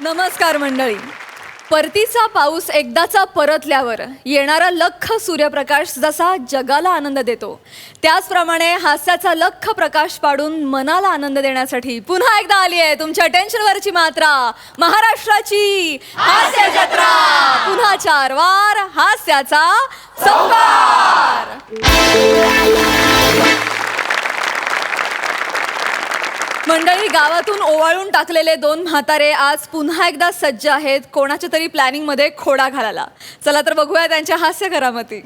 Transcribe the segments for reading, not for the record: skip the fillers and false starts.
नमस्कार मंडळी. परतीचा पाऊस एकदाचा परतल्यावर येणारा लख सूर्यप्रकाश जसा जगाला आनंद देतो, त्याचप्रमाणे हास्याचा लख प्रकाश पाडून मनाला आनंद देण्यासाठी पुन्हा एकदा आली आहे तुमच्या टेन्शनवरची मात्रा, महाराष्ट्राची हास्य जत्रा. पुन्हा 4 वार हास्याचा संभार. मंडळी, गावातून ओवाळून टाकलेले 2 म्हातारे आज पुन्हा एकदा सज्ज आहेत कोणाच्या तरी प्लॅनिंगमध्ये खोडा घालायला. चला तर बघूया त्यांच्या हास्य करामती.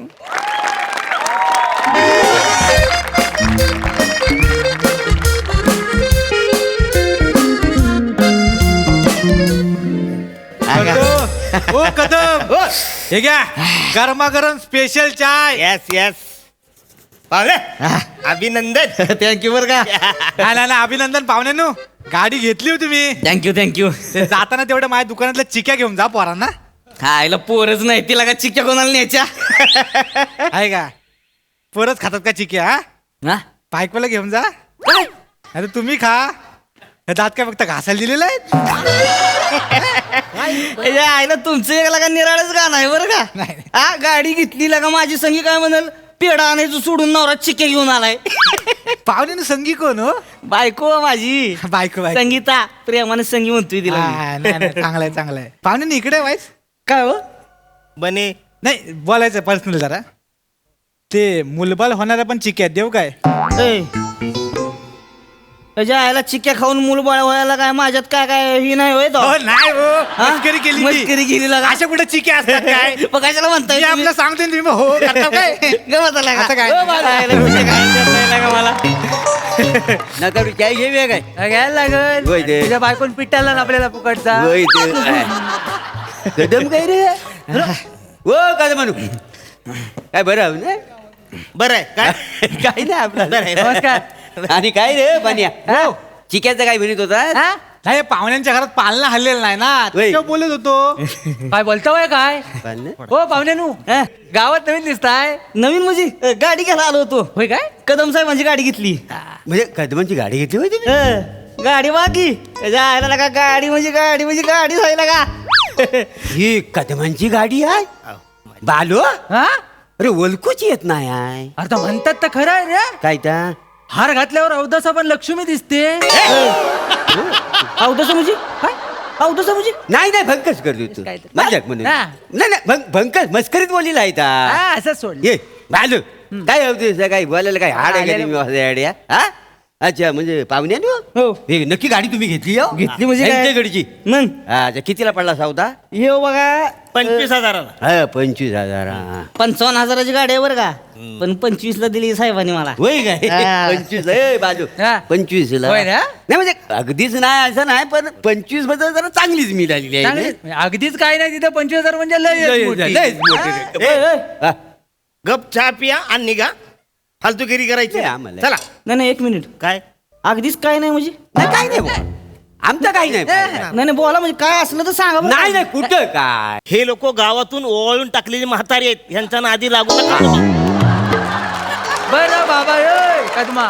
ओ कदम, हे घ्या गरमागरम स्पेशल चाय. येस येस पाहुणे अभिनंदन. थँक्यू बरं का. नाही अभिनंदन पाहुण्यानो. गाडी घेतली होती मी. थँक्यू ते जाताना तेवढं माझ्या दुकानातल्या चिक्या घेऊन जा पोरांना. खायला पोरच नाही तिला का चिक्क्या कोणाला न्यायच्या. आहे का पोरच खातात का चिक्या? हा? बायकोला घेऊन जा. अरे तुम्ही खा. हे दात काय फक्त घासायला दिलेलं आहे? आईला तुमचं एक लगा निराळच गाणं आहे बरं का. नाही. हा, गाडी घेतली लगा माझी संगी काय म्हणाल, पेढा आणायचं सोडून नवरा चिक्के घेऊन आलाय. पाहुण्यानं संगी कोण हो? बायको माझी बायको संगीता, प्रेमाने संगी म्हणतोय तिला मी. चांगलं आहे. पाहुण्याने इकडे व्हायच काय हो? बने नाही बोलायचं पर्सनल जरा. ते मुलबाल होणाऱ्या पण चिक्या देऊ काय? ए, त्याच्या आईला चिक्क्या खाऊन मूल बाळ व्हायला काय माझ्यात काय काय ही नाही होय तो. हो नाही हो, हा? मस्करी केली ती. मस्करी केली लगा. अशा कुठे चिक्या असतात काय? मग कशाला म्हणताय मी तुम्ही? आपलं सांगते ना तुम्ही हो करता काय? गमत आला का? आता काय? हो, माझ्या आईला म्हणजे काय विचारता येईल का मला? नका काय घेऊया काय घ्यायला लागल. होय ते. तुझ्या बायकोन पिटाला ना आपल्याला फुकटचा. होय ते. कदम काय रे हो कदम म्हणू काय बरं ना बरं आहे काय? काही नाही आपलं नमस्कार. आणि काय रे पानिया हो. चिक्याचं काय म्हणत होता हा? नाही पाहुण्यांच्या घरात पालना हल्लेलं नाही ना, होय. तेव्हा बोलत होतो. काय बोलतोय काय? पालनं? हो पाहुण्यानू, हा? गावात नवीन दिसताय. नवीन म्हणजे गाडी घ्यायला आलो होतो. होय काय? कदम साहेबांची गाडी घेतली. म्हणजे कदमांची गाडी घेतली होती तुम्ही? गाडी बाकी जायला लागा. गाडी म्हणजे गाडी जायला का. ही कदमांची गाडी आहे बालो. हा? अरे ओळखूच येत नाही आहे. आता म्हणतात तर खरं आहे रे. काय त्या हार घातल्यावर अवदासा पण लक्ष्मी दिसते. अवदसा म्हणजे काय? अवदसा म्हणजे नाही भंकस करतो तू काय ते? मजाक म्हणून हा. नाही भंकस मस्करीत बोलीला आहे ता. हा, असंच सोड. ये बालू काय होते काय बोलायला काय हाड आहे का तुम्ही माझ्या आयडिया? हा अच्छा म्हणजे पाहुण्यानो हो. हे नक्की गाडी तुम्ही घेतली हो? घेतली म्हणजे काय? त्यांच्याकडची मग अच्छा कितीला पडला सौदा? हे बघा 25,000. हा 25,000 हा. 55,000ची गाडी आहे बरं का. पण 25ला दिली साहेबांनी मला. होय काय हा. 25 ए बाजू हा. 25 ला होय ना? नाही म्हणजे अगदीच नाही असं नाही पण 25 मध्ये जरा चांगलीच मिळालेली आहे चांगली. अगदीच काय नाही तिथं 25,000 म्हणजे लय मोठी. लयच मोठी. हा. गप चहा पिया आणि निघा. फालतूगिरी करायची नाही, आम्हाला. चला. नाही एक मिनिट. काय अगदीच काय नाही म्हणजे? नाही काय नाही बुवा. आमचं काही नाही नाही बोला म्हणजे काय असलं तर सांगा बरं. नाही कुठं काय हे लोक गावातून ओवाळून टाकलेली म्हातारी आहेत, ह्यांच्या नादी लागू नका. बरं बाबा ओय, कदमा,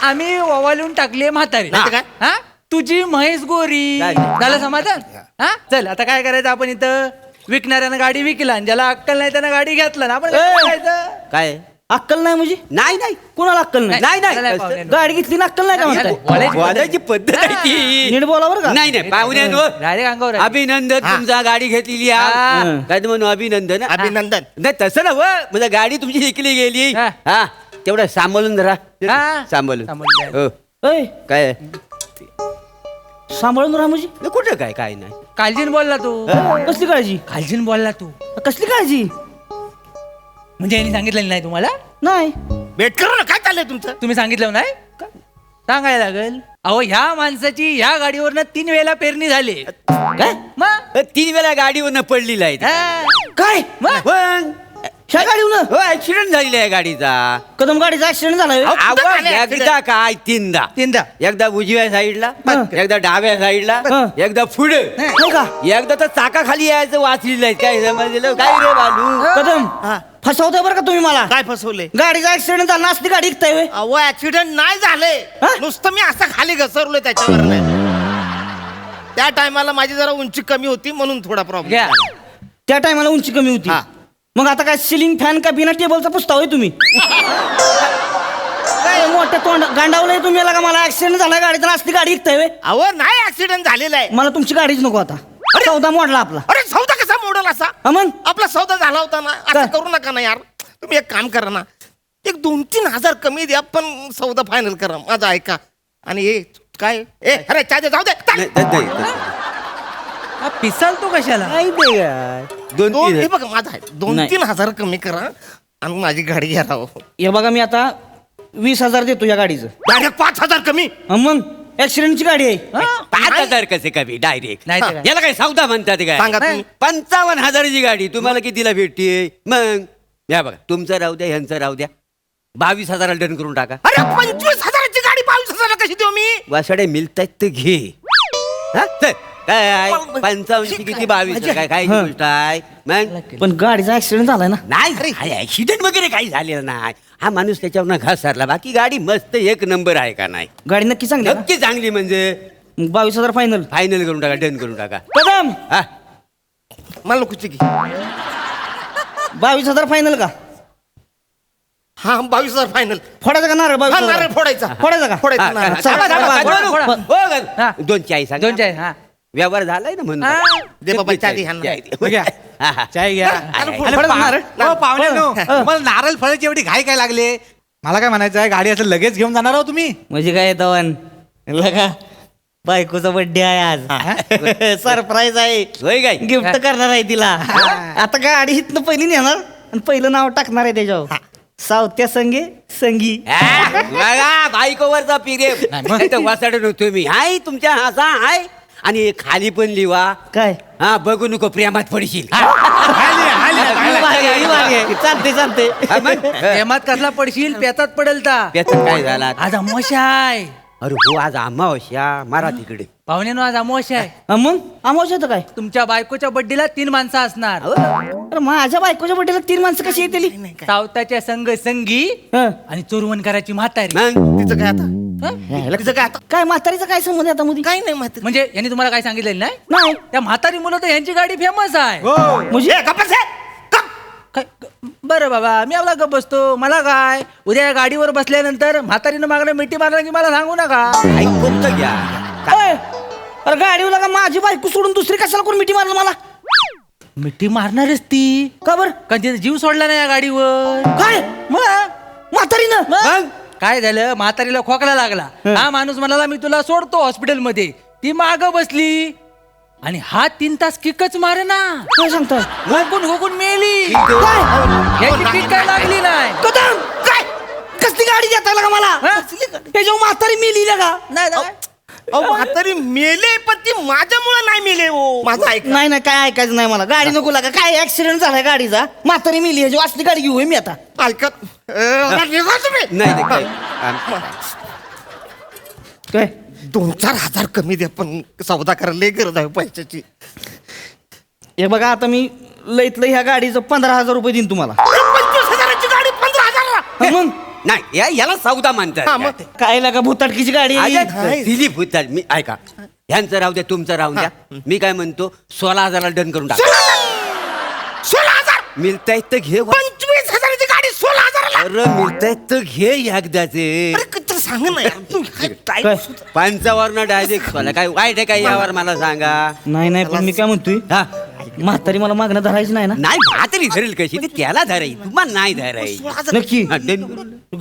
आम्ही ओवाळून टाकले म्हातारी. नाही तर काय? हा? तुझी म्हैस गोरी. काय? झालं समाधान? हा, चल आता काय करायचं आपण इथं. विकणाऱ्यानं गाडी विकला आणि ज्याला अक्कल नाही त्यानं गाडी घेतला ना, आपण काय करायचं? काय अक्कल नाही म्हणजे नाही नाही कोणाला अक्कल नाही? नाही नाही, नाही पाहुण्यानो. गाडी घेतली ना अक्कल नाही का म्हणताय? बोलायची पद्धत आहे ती नीट बोला बरं का. नाही पाहुण्यानो Direct अंगावर आली. अभिनंदन तुमचा गाडी घेतलेली हा. आहे. काय ते म्हणू अभिनंदन अभिनंदन. नाही तसं ना म्हणजे गाडी तुमची विकली गेली हा. हा तेवढं सांभाळून जरा हा. सांभाळून सांभाळून हो ऐ, काय सांभाळून राहा म्हणजे नाही, कुठं काय काय नाही काळजीन बोलला तू. कसली काळजी? काळजीन बोलला तू. कसली काळजी? म्हणजे यांनी सांगितलेलं नाही तुम्हाला? नाही. बेटकर ना, काय चाललंय तुमचं? तुम्ही सांगितलं नाही? सांगायला लागेल. अहो ह्या माणसाची ह्या गाडीवरनं 3 वेळेला पेरणी झाली. काय मग 3 वेळा गाडीवरनं पडलेला आहे हा. काय? मग? पण ह्या गाडीवर हो ऍक्सिडेंट झालेला आहे गाडीचा कदम गाडीचा ऍक्सिडेंट झालाय. अहो, कुठं आवाज झाले accident? एकदा काय तीनदा तीनदा. एकदा उजव्या साईडला हं. एकदा डाव्या साईडला हं. एकदा पुढे हो का? एकदा तर चाका खाली यायचं वाचलेलं आहे काय समजलं काय रे बालू कदम फसवताय बरं का तुम्ही मला. काय फसवले? गाडीचा ऍक्सिडेंट झाला असली गाडी ऐकताय व्हय? अहो ऍक्सिडेंट नाही झाले, हा? नुसतं मी असं खाली घसरलोय त्याच्यावर. त्या टायमाला माझी जरा उंची कमी होती म्हणून थोडा प्रॉब्लेम घ्या. त्या टायमाला उंची कमी होती हा. मग आता काय सिलिंग फॅन का बिना टेबलचा पुसता होय तुम्ही काय मोठ्या तोंड गांडावलंय तुम्ही याला का मला ऍक्सिडेंट झाला गाडीचा असली गाडी ऐकताय व्हय? अहो नाही ऍक्सिडेंट झालेला आहे. मला तुमची गाडीच नको आता सौदा मोडला आपला अरे सौदा कसा मोडल असा हा मग आपला सौदा झाला होता ना असं काय? करू नका ना यार. तुम्ही एक काम करा ना, एक 2-3 हजार कमी द्या पण सौदा फायनल करा माझा ऐका. आणि हे काय अरे चाय जाऊ दे नाही, हा, पिसाल तो कशाला दोन दोन तीन हे बघा माझा आहे 2-3 हजार कमी करा आणि माझी गाडी घ्या राव. हे बघा मी आता 20,000 देतो या गाडीचं डायरेक्ट 5,000 कमी. हा मग ऍक्सिडेंटची गाडी आहे 5,000 कसे कमी डायरेक्ट नाही तर काय? याला काय सौदा म्हणतात काय सांगा तुम्ही. 55,000ची गाडी तुम्हाला कितीला भेटते मग या बघा तुमचं राहू द्या ह्यांचं राहू द्या 22,000 डन करून टाका. अरे 25,000ची गाडी 22,000 कशी देऊ मी? वासाडे मिळतायत तर घे हा, चल. काय आहे? 55 किती 22 काय काय गोष्ट आहे मग पण गाडीचा ऍक्सिडेंट झालाय ना नाही ऍक्सिडेंट वगैरे काही झालेलं नाही हा माणूस त्याच्यावर घास सारला बाकी गाडी मस्त एक नंबर आहे का नाही गाडी नक्की चांगली आहे ना? नक्की चांगली म्हणजे 22,000 फायनल फायनल करून टाका डन करून टाका कदम हा 22,000 फायनल का हा 22,000 फायनल. फोडायचा का नारळ हा, 22,000? नारळ फोडायचा. फोडायचा का फोडायचा हा, नारळ. हा, थांबा, थांबा, फोडा, थांबा, फोडा, थांबा. फोडा. हो, हा. 2 चाळीस सांगा. 2 चाय हा व्यवहार झालाय ना म्हणून हा. दे बाबा चहा दे ह्यांना. घ्या. हा, हा. चाय घ्या. अरे, आणि फोडायचा नारळ? पाहुण्यानो हा. तुम्हाला नारळ फळाची एवढी घाई काय लागले? मला काय म्हणायचं आहे, गाडी असं लगेच घेऊन जाणार आहो तुम्ही? म्हणजे काय दवन लगा बायकोचा बर्थडे आहे आज सरप्राईज आहे होय काय गिफ्ट करणार आहे तिला आता गाडी इथनं पहिली नेणार आणि पहिलं नाव टाकणार आहे त्याच्यावर सावत्या संगे संगी हा, बघा, बायकोवरचा पिरे वासाड नव्हतो मी हाय तुमच्या हासा हाय आणि खाली पण लिवा काय हा बघू नको प्रेमात पडशील चालते चालते हा, मग? प्रेमात कसला पडशील पेतात पडेल ता त्याचं काय झाला आज अमावस्या आहे अरे हो आज अमावस्या मारा तिकडे पाहुण्यानो आज अमावस्या आहे मग आमोशाचं काय तुमच्या बायकोच्या बड्डेला 3 माणसं असणार अरे माझ्या बायकोच्या बड्डेला 3 माणसं कशी येतील सावताच्या संग संगी हं. आणि चोरवण करायची म्हातारी मग तिचं काय आता? यायला तिचं काय आता? काय म्हातारीचा काय संबंध आहे आता मध्ये काही नाही माहिती. म्हणजे यांनी तुम्हाला काय सांगितलेलं नाही नाही त्या म्हातारी मुलं तर यांची गाडी फेमस आहे हो म्हणजे ए, गप्प बस, ए. गप्प. काय बरं बाबा मी आपला गप बसतो मला काय उद्या या गाडीवर बसल्यानंतर म्हातारीनं मागणं मिठी मारलं की मला सांगू नका ऐकून तर घ्या ओय, अरे गाडीवर का माझी बायको सोडून दुसरी कशाला कोण मिठी मारलं मला मिठी मारणारच ती का बर कारण तिचा जीव सोडला नाही या गाडीवर काय मग म्हातारीनं मग काय झालं म्हातारीला खोकला लागला हा माणूस म्हणाला मी तुला सोडतो हॉस्पिटल मध्ये ती माग बसली आणि हा 3 तास किकच मारे ना काय सांगताय हुकून हुकून मेली काय याची किक काय लागली नाही कदम काय कसली गाडी देताय का मला हा? त्याच्यावर म्हातारी मेली का नाही अहो म्हातारी मेले पण ती माझ्यामुळे नाही मेले हो. माझं ऐक नाही नाही काय ऐकायचं नाही मला गाडी नको लागा काय ऍक्सिडेंट झालाय गाडीचा म्हातारी मेली ह्याची असली गाडी घेऊ मी आता ऐकत निघा तुम्ही. नाही नाही, काय काय 2-4 हजार कमी द्या पण सौदा करायला लय गरज आहे पैशाची. हे बघा आता मी लईत लई ह्या गाडीचं 15,000 रुपये देईन तुम्हाला 25,000ची गाडी 15,000. मग नाही याला सौदा म्हणतात हा, मग काय लागा भुताटकीची गाडी आहे? अरे, दिलीप भुताळ मी ऐका ह्यांचं राहू द्या तुमचं राहून द्या मी काय म्हणतो 16,000 डन करून टाका 16,000. मिळतायत तर घे 25,000ची गाडी 16,000. अरे मिळतायत तर घे एकदाचे अरे किती सांग ना यार. तुम्ही काय काय? time- पंचावरनं डायरेक्ट मला काय वाईट आहे काय यावर मला सांगा नाही नाही पण मी काय म्हणतोय हा म्हातारी मला मागणं धरायची नाही ना नाही भातरी धरेल कशी ती त्याला धराई तुम्हाला नाही धराई 16,000. नक्की हा, done.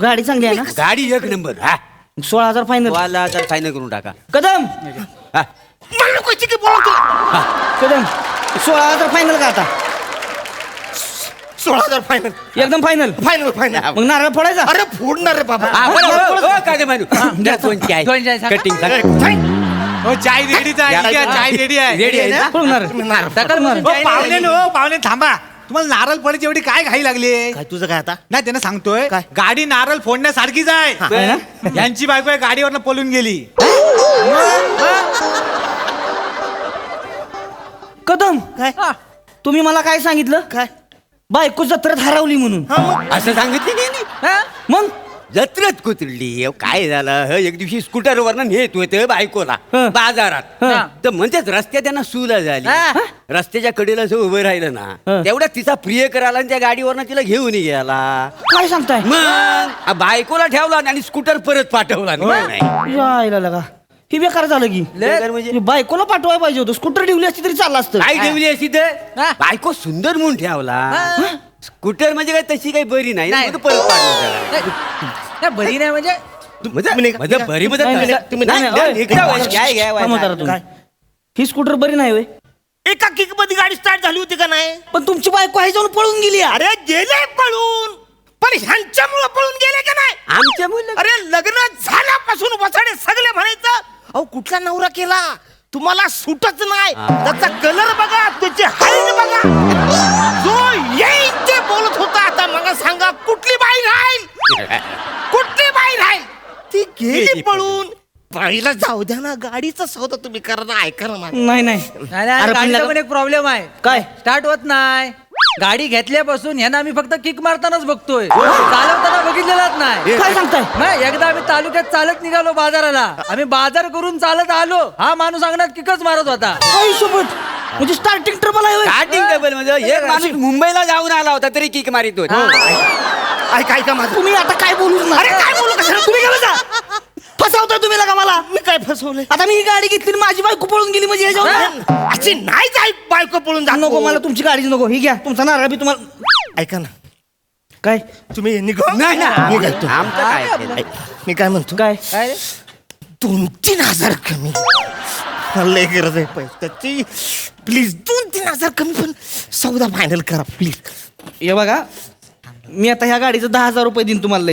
गाडी चांगली आहे ना गाडी एक नंबर हा 16,000 फायनल 16,000 फायनल करून टाका कदम हा. मला नको की बोलतो. कदम 16,000 फायनल का आता 16,000 फायनल एकदम फायनल फायनल फायनल. मग नारळ फोडायचा अरे फोडणार रे बाबा. हा, बरं, हो, हो, काय ते म्हणू द्या 2 चाय. दोन चाय सांगा. कटिंग अरे, सांगा. काय? हो चाय रेडीच आहे घ्या, चाय रेडी आहे रेडी आहे ना फोडणार तुम्ही नारळ. सकाळ हो, पाहुणे थांबा तुम्हाला नारळ फोडायची एवढी काय घाई लागली काय तुझं काय आता? नाही त्यानं सांगतोय काय? गाडी नारळ फोडण्यासारखीच आहे आहे ना? यांची बायको आहे गाडीवरनं पळून गेली कदम काय? तुम्ही मला काय सांगितलं काय? बायको जत्रेत हरवली म्हणून हा, मग असं सांगितलं नाही हा? मग जत्रच कुतरली काय झालं एक दिवशी स्कूटरवरनं नेत होतं बायकोला बाजारात तर म्हणतेच रस्त्यात त्यांना सुला झाली रस्त्याच्या कडेला असं उभं राहिलं ना तेवढ्यात तिचा प्रियकर आला आणि त्या गाडीवरनं तिला घेऊन गेला. काय सांगताय मग बायकोला ठेवला आणि स्कूटर परत पाठवला नाही. यायला लगा ही बेकार झालं की बेकार म्हणजे? ही बायकोला पाठवायला पाहिजे होतं स्कूटर ठेवली असती तरी चाललं असतं. काय ठेवली अशी तर बायको सुंदर म्हणून ठेवला. स्कूटर म्हणजे काय तशी काही बरी नाही ना, म्हणून परत पाठवलं त्याला. नाही, बरी नाही म्हणजे म्हणजे बरी म्हणजे नाही, तसं- तुम्ही- नाही, नाही, नाही, नाही, इकडं नाही, वळ, घ्या, घ्या, वळ. थांबा जरा तुम्ही. ही स्कूटर बरी नाही होय एका किक मध्ये गाडी स्टार्ट झाली होती का नाही? पण तुमची बायको आहे जाऊन पळून गेली यार. अरे गेले पळून, पण ह्यांच्यामुळे पळून गेले का नाही? आमच्या मुलं अरे लग्न झाल्यापासून वसाडे सगळे म्हणायचं अहो कुठला नवरा केला तुम्हाला सूटच नाही त्याचा कलर बघा त्याची हाईट बघा जो येईल ते बोलत होता. आता मला सांगा कुठली बाई राहील कुठली बाई राहील ती गेली पळून. बाईला जाऊ द्या ना गाडीचा सौदा तुम्ही करा ना ऐका ना माझं. नाही नाही नाही, अरे पण गाडीचा लगा- पण एक प्रॉब्लेम आहे. काय? स्टार्ट होत नाही. गाडी घेतल्यापासून ह्यांना आम्ही फक्त किक मारतानाच बघतोय, चालवताना बघितलेलाच नाही. काय सांगताय नाही, एकदा आम्ही तालुक्यात चालत निघालो बाजाराला. आम्ही बाजार करून चालत आलो, हा माणूस अंगणात किकच मारत होता. आई सोबत म्हणजे स्टार्टिंग ट्रबल आहे होय. स्टार्टिंग टेबल मध्ये एक माणूस मुंबईला जाऊन आला होता तरी किक मारित होता. ऐका माझं तुम्ही आता काय बोलूच ना अरे काय बोलू कशाला तुम्ही काय म्हणता? फसवताय तुम्ही लगा मला. मी काय फसवलंय आता मी ही गाडी घेतली आणि माझी बायको पळून गेली म्हणजे ह्याच्यावर अशी नाही जाय बायको पळून जा नको मला तुमची गाडीच नको ही घ्या तुमचा नारळ बी तुम्हाला ऐका ना काय तुम्ही निघा नाही ना निघा. आमचं काय मी काय म्हणतो काय 2-3 हजार कमी मला लय गरज आहे पैशाची प्लीज 2-3 हजार कमी पण सौदा फायनल करा प्लीज. हे बघा मी आता ह्या गाडीचं 10,000 रुपये देईन तुम्हाला लय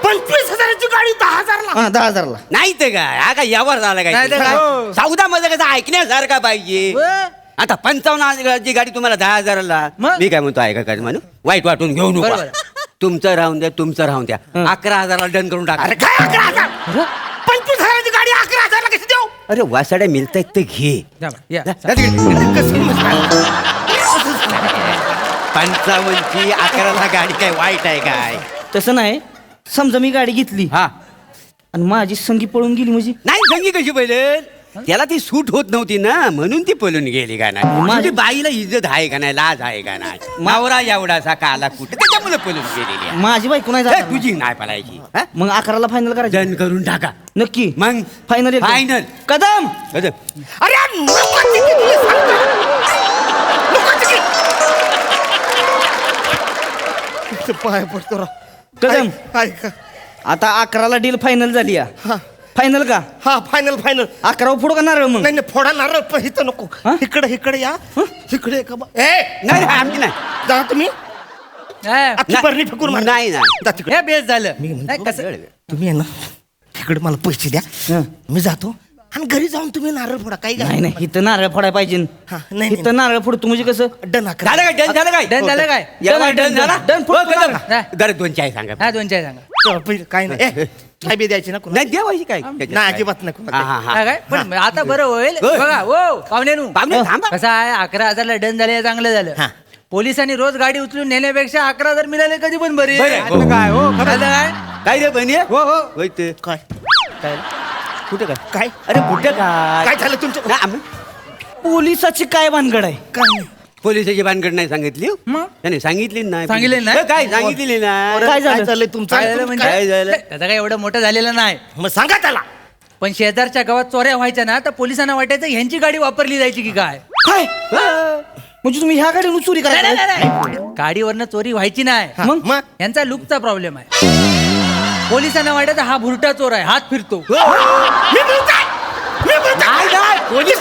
25,000ची गाडी 10,000ला. हा 10,000ला नाही तर काय हा काय यावर झाला काय नाही तर काय? सौदा मध्ये कसं ऐकण्यासारखा पाहिजे. आता 55,000ची गाडी तुम्हाला 10,000ला मग? मी काय म्हणतो ऐका काय म्हणून वाईट वाटून घेऊ नका बरोबर. तुमचं राहून द्या तुमचं राहून द्या 11,000ला डन करून टाका. अरे काय 11,000 25,000ची गाडी 11,000ला कशी देऊ? अरे वासाड्या मिळतायत ते घे. या. जा तिकडे. कसं म्हणता? 55ची 11ला गाडी काय वाईट आहे काय? तसं नाही समजा मी गाडी घेतली हा आणि माझी संगी पळून गेली म्हणजे नाही संगी कशी पहिले त्याला ती सूट होत नव्हती ना म्हणून ती पळून गेली का नाही माझी बाईला इज्जत आहे का नाही लाज आहे का नाही मावरा एवढासा काला कुठे त्याच्यामुळे पळून गेलेली आहे. माझी बायको नाही ए, जाणार. तुझी नाही पळायची हा? मग 11ला फायनल करायचं डन करून टाका नक्की मग फायनल फायनल कदम अरे नको तिकीट तुम्ही सांगता. नको तिकीट. तुमचं पाय पडतो राव. कदम ऐका आता 11ला डील फायनल झाली हा. फायनल का हा फायनल 11 पुढं का नारळ मग नाही नाही फोडा नारळ पण इथं नको हा? इकडे या इकडे का ए नाही नाही, आमची नाही जा तुम्ही नाही, अख्खी बरणी फेकून मार. नाही नाही जा तिकडे हे बेस झालं. मी नाही, म्हणतो, कसं तुम्ही आहे ना तिकडे मला पैसे द्या हं. मी जातो आणि घरी जाऊन तुम्ही नारळ फोडा काही नाही नाही इथं नारळ फोडायला पाहिजे हा, नाही, इथं नारळ फोडतो म्हणजे कसं डन अकरा. झालं काय डन झालं काय डन झालं काय? यावर डन झाला डन, हो, कदम. नाही. जरा 2 चाय सांगा हा 2 चाय सांगा. चल, पहिले काय नाही ए, चाय बी द्यायची ना कोणाला? नाही द्यावायची काय नाही अजिबात नाही कोणाला. हा, हा, हा. हा काय पण आता बरं होईल होय. बघा हो पाहुण्यानू पाहुणे, थांबा. कसं आहे 11,000ला डन झाले चांगलं हा. झालं. पोलिसांनी रोज गाडी उचलून नेण्यापेक्षा 11,000 मिळाले कधी पण बरे. बरं आहे. आता काय हो खरं झालं काय? काय रे बहिणी हो हो होय ते काय कुठे काय काय अरे कुठे काय काय झालं तुमचं नाही, आम्ही पोलिसाची काय भानगड आहे काय नाही. पोलिसाची भानगड नाही सांगितली मग? त्याने सांगितली नाही सांगितली नाही? हे काय सांगितलेली नाही काय झालं? काय चाललंय तुमचं काय झालं म्हणजे काय झालं? त्याचं काय एवढं मोठं झालेलं नाही. मग सांगा त्याला पण शेजारच्या गावात चोऱ्या व्हायच्या ना तर पोलिसांना वाटायचं ह्यांची गाडी वापरली जायची की काय. काय म्हणजे तुम्ही ह्या गाडीनं चोरी नाही, करायला नाही, नाही. गाडीवरनं चोरी व्हायची नाही. मग मग यांचा लुकचा प्रॉब्लेम आहे. पोलिसांना वाटायचं हा भुरटा चोर आहे हात फिरतो. मी बोलताय मी बोलताय नाही नाही पोलिस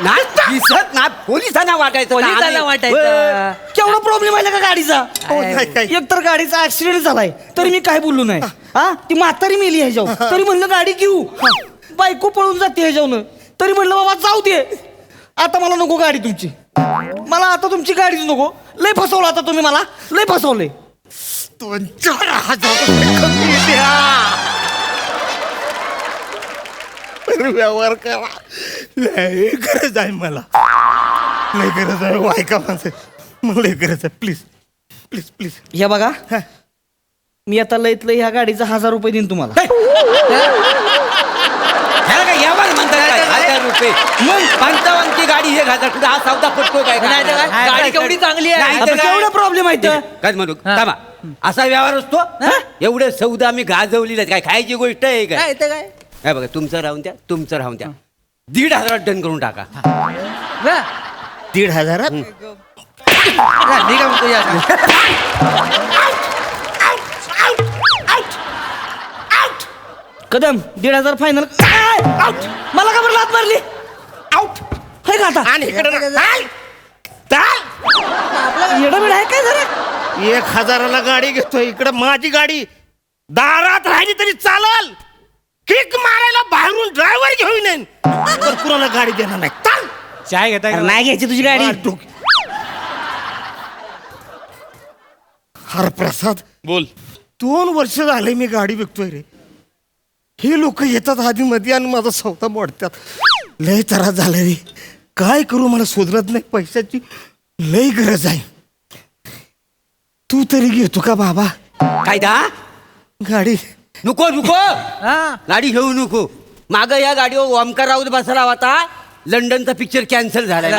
नाही दिसत नाही पोलिसांना वाटायचं ना, पोलिसांना आम्ही- वाटायचं केवढा प्रॉब्लेम आहे का गाडीचा हो, काय काय एकतर गाडीचा ऍक्सिडेंट झालाय तरी मी काय बोललो नाही हा ती म्हातारी मेली ह्याच्यावर तरी म्हणलं गाडी घेऊ बायको पळून जाते ह्याच्यावर तरी म्हणलं बाबा जाऊ दे आता मला नको गाडी तुमची मला आता तुमची गाडीच नको लय फसवलं आता तुम्ही मला लय फसवलंय 2-4 हजार रुपये कमी द्या व्यवहार करा लय गरज आहे मला लय गरज आहे ऐका माझं मला लय गरज आहे प्लीज प्लीज प्लीज हे बघा मी आता लयत लय ह्या गाडीचा 1000 रुपये देईन तुम्हाला. ह्याला काय यावर म्हणतात काय? 1000 रुपये मग 55 ची गाडी हे घालतात कुठे हा सौदा पटतो काय? नाही तर काय? गाडी केवढी चांगली आहे. नाही तर आता काय? केवढा प्रॉब्लेम आहे इथं? काय म्हणू थांबा असा व्यवहार असतो एवढे सौदा आम्ही गाजवलेले काय खायची गोष्ट आहे काय? काय तर काय काय बघा तुमचं राहून द्या तुमचं राहून द्या 1,500 डन करून टाका. बरं. 1,500 मी काय म्हणतो या कदम 1,500 फायनल. मला का बरं लात मारली? आउट हे का आता? आणि इकडे येडा आहे काय जरा? 1,000ला गाडी घेतोय इकडे माझी गाडी दारात राहिली तरी चालल. किक मारायला बाहेरून ड्रायव्हर घेऊन येईन तर कुणाला गाडी देणार नाही. चाल चाय घेताय अरे का? नाही घ्यायची तुझी गाडी. हरप्रसाद बोल 2 वर्ष झाले मी गाडी विकतोय रे. हे लोक येतात आधी मध्ये आणि माझा सौदा मोडतात. लय त्रास झाला रे. काय करू मला सुधरत नाही. पैशाची लय गरज आहे. तू तरी घेतो का बाबा काय दा गाडी? नको नको गाडी घेऊ नको. माग या गाडीवर ओमकार राऊत बसला होता. लंडनचा पिक्चर कॅन्सल झालाय.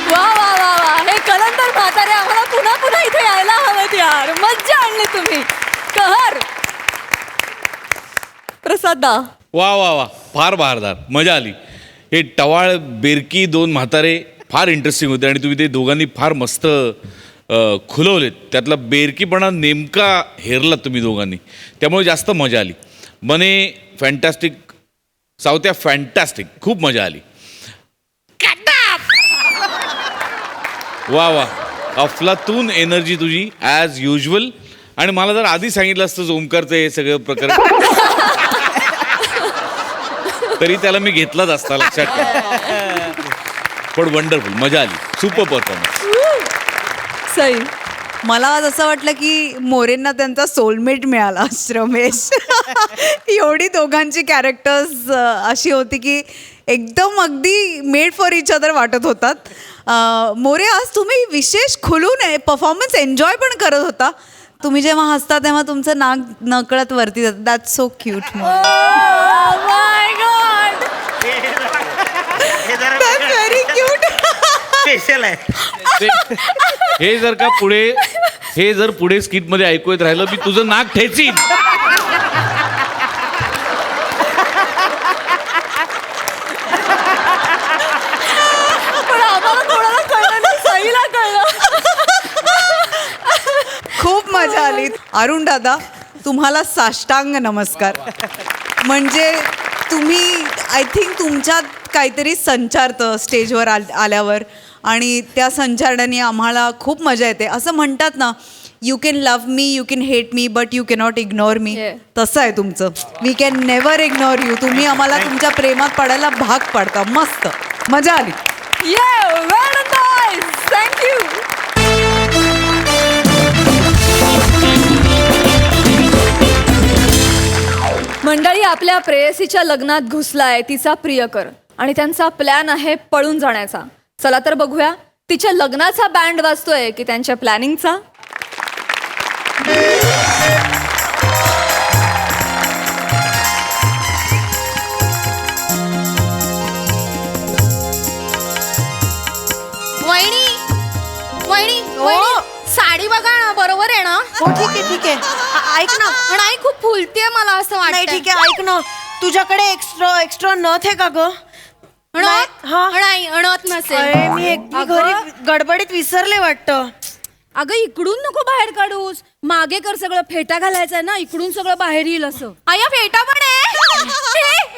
वा वा वा वा हे कलंदर म्हातारे आम्हाला पुन्हा पुन्हा इथे यायला हवेत यार. मज्जा आणली तुम्ही. कहर प्रसादा वा वा वा फार बहारदार मजा आली. हे टवाळ बेरकी 2 म्हातारे फार इंटरेस्टिंग होते आणि तुम्ही ते दोघांनी फार मस्त खुलवलेत. त्यातला बेरकीपणा नेमका हेरलात तुम्ही दोघांनी त्यामुळे जास्त मजा आली. मने फॅन्टॅस्टिक सावत्या फॅन्टॅस्टिक खूप मजा आली. वा वा अफलातून एनर्जी तुझी ॲज युजल. आणि मला जर आधी सांगितलं असतं ओमकारचं हे सगळं प्रकरण तरी त्याला मी घेतलाच असता लक्षात ठेवा. पण वंडरफुल मजा आली. Super performance. सई मला आज असं वाटलं की मोरेंना त्यांचा सोलमेट मिळाला रमेश. एवढी दोघांची कॅरेक्टर्स अशी होती की एकदम अगदी मेड फॉर इच अदर वाटत होतात. मोरे आज तुम्ही विशेष खुलून परफॉर्मन्स एन्जॉय पण करत होता. तुम्ही जेव्हा हसता तेव्हा तुमचं नाक नकळत वरती जातं. That's so cute. My God very cute. Special आहे. हे जर पुढे स्किट मध्ये ऐकू येत राहिलं मी तुझं नाक ठेचीन. पण आम्हाला कोणाला कळलं नाही. सईला कळलं. खूप मजा आली. अरुण दादा तुम्हाला साष्टांग नमस्कार. म्हणजे तुम्ही आय थिंक तुमच्यात काहीतरी संचारतं स्टेजवर आल्यावर आणि त्या संचारण्याने आम्हाला खूप मजा येते. असं म्हणतात ना you can love me you can hate me but you cannot ignore me. Yeah. तसं आहे तुमचं. We can never ignore you. तुम्ही आम्हाला तुमच्या प्रेमात पडायला भाग पाडता. मस्त मजा आली. Yeah, well done. Thank you. मंडळी आपल्या प्रेयसीच्या लग्नात घुसलाय तिचा प्रियकर आणि त्यांचा प्लॅन आहे पळून जाण्याचा. चला तर बघूया तिच्या लग्नाचा बँड वाजतोय की त्यांच्या प्लॅनिंगचा. वहिनी वहिनी वहिनी साडी बघा ना बरोबर आहे ना. हो ठीक आहे ठीक आहे. ऐक ना. नाही खूप फुलतेय मला असं नाही वाटतं. ठीक आहे. ऐक ना तुझ्याकडे एक्स्ट्रा एक्स्ट्रा नथ आहे का ग? अणत हा. नाही अणत नसेल. अरे मी एकटी अगं. घरी गडबडीत विसरले वाटतं. अगं इकडून नको बाहेर काढूस. मागे कर सगळं फेटा घालायचा ना इकडून सगळं बाहेर येईल असं. आया फेटा पण आहे.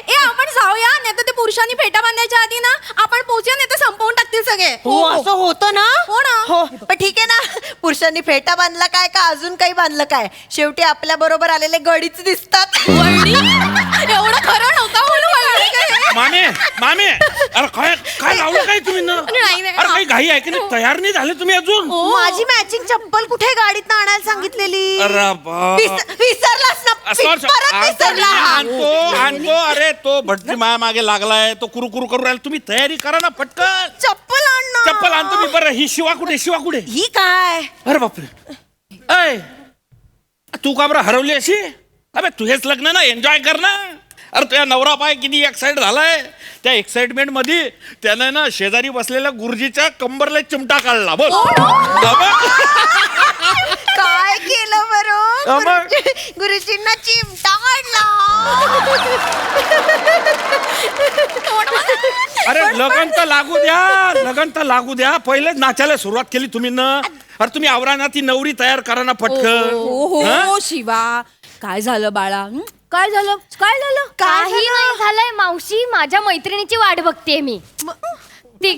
ए आपण जाऊया नाही तर ते पुरुषांनी फेटा बांधायच्या आधी ना आपण पोहोचूया नाही तर संपवून टाकतील सगळे. हो असं होतं ना. हो ना. हो पण ठीक आहे ना. पुरुषांनी फेटा बांधला काय का अजून काही बांधलं काय शेवटी आपल्या बरोबर आलेले गडीच दिसतात. वहिनी एवढं खरं नव्हतं बोलू वहिनी काय. मामे मामे अरे काय काय लावलं काय तुम्ही ना? नाही, नाही. अरे काही घाई आहे की नाही? तयार नाही झाले तुम्ही अजून? माझी मॅचिंग चप्पल कुठे गाडीत आणायला सांगितलेली. अरे बा. विसरलास ना आणतो अरे तो भटजी माया मागे लागलाय तो कुरू करू राहिला तुम्ही तयारी करा ना पटकन चप्पल आण ना. चप्पल आणतो मी बरं ही शिवा कुठे ही काय अरे बापरे अय तू का बरं हरवली अशी अबे तुझेच लग्न ना एन्जॉय कर ना अरे तुझ्या नवरा पाय किती एक्साइट झालाय त्या एक्साइटमेंट मध्ये त्यानं ना शेजारी बसलेल्या गुरुजीच्या कंबरला चिमटा काढला बोल काय केलं बरं मग? गुरुजींना चिमटा काढला. अरे लगन तर लागू द्या पहिलेच नाचायला सुरुवात केली तुम्ही ना अरे तुम्ही आवरा ना ती नवरी तयार करा ना पटकन हो शिवा काय झालं बाळा काय झालं काही नाही झालंय मावशी माझ्या मैत्रिणीची वाट बघतेय मी ते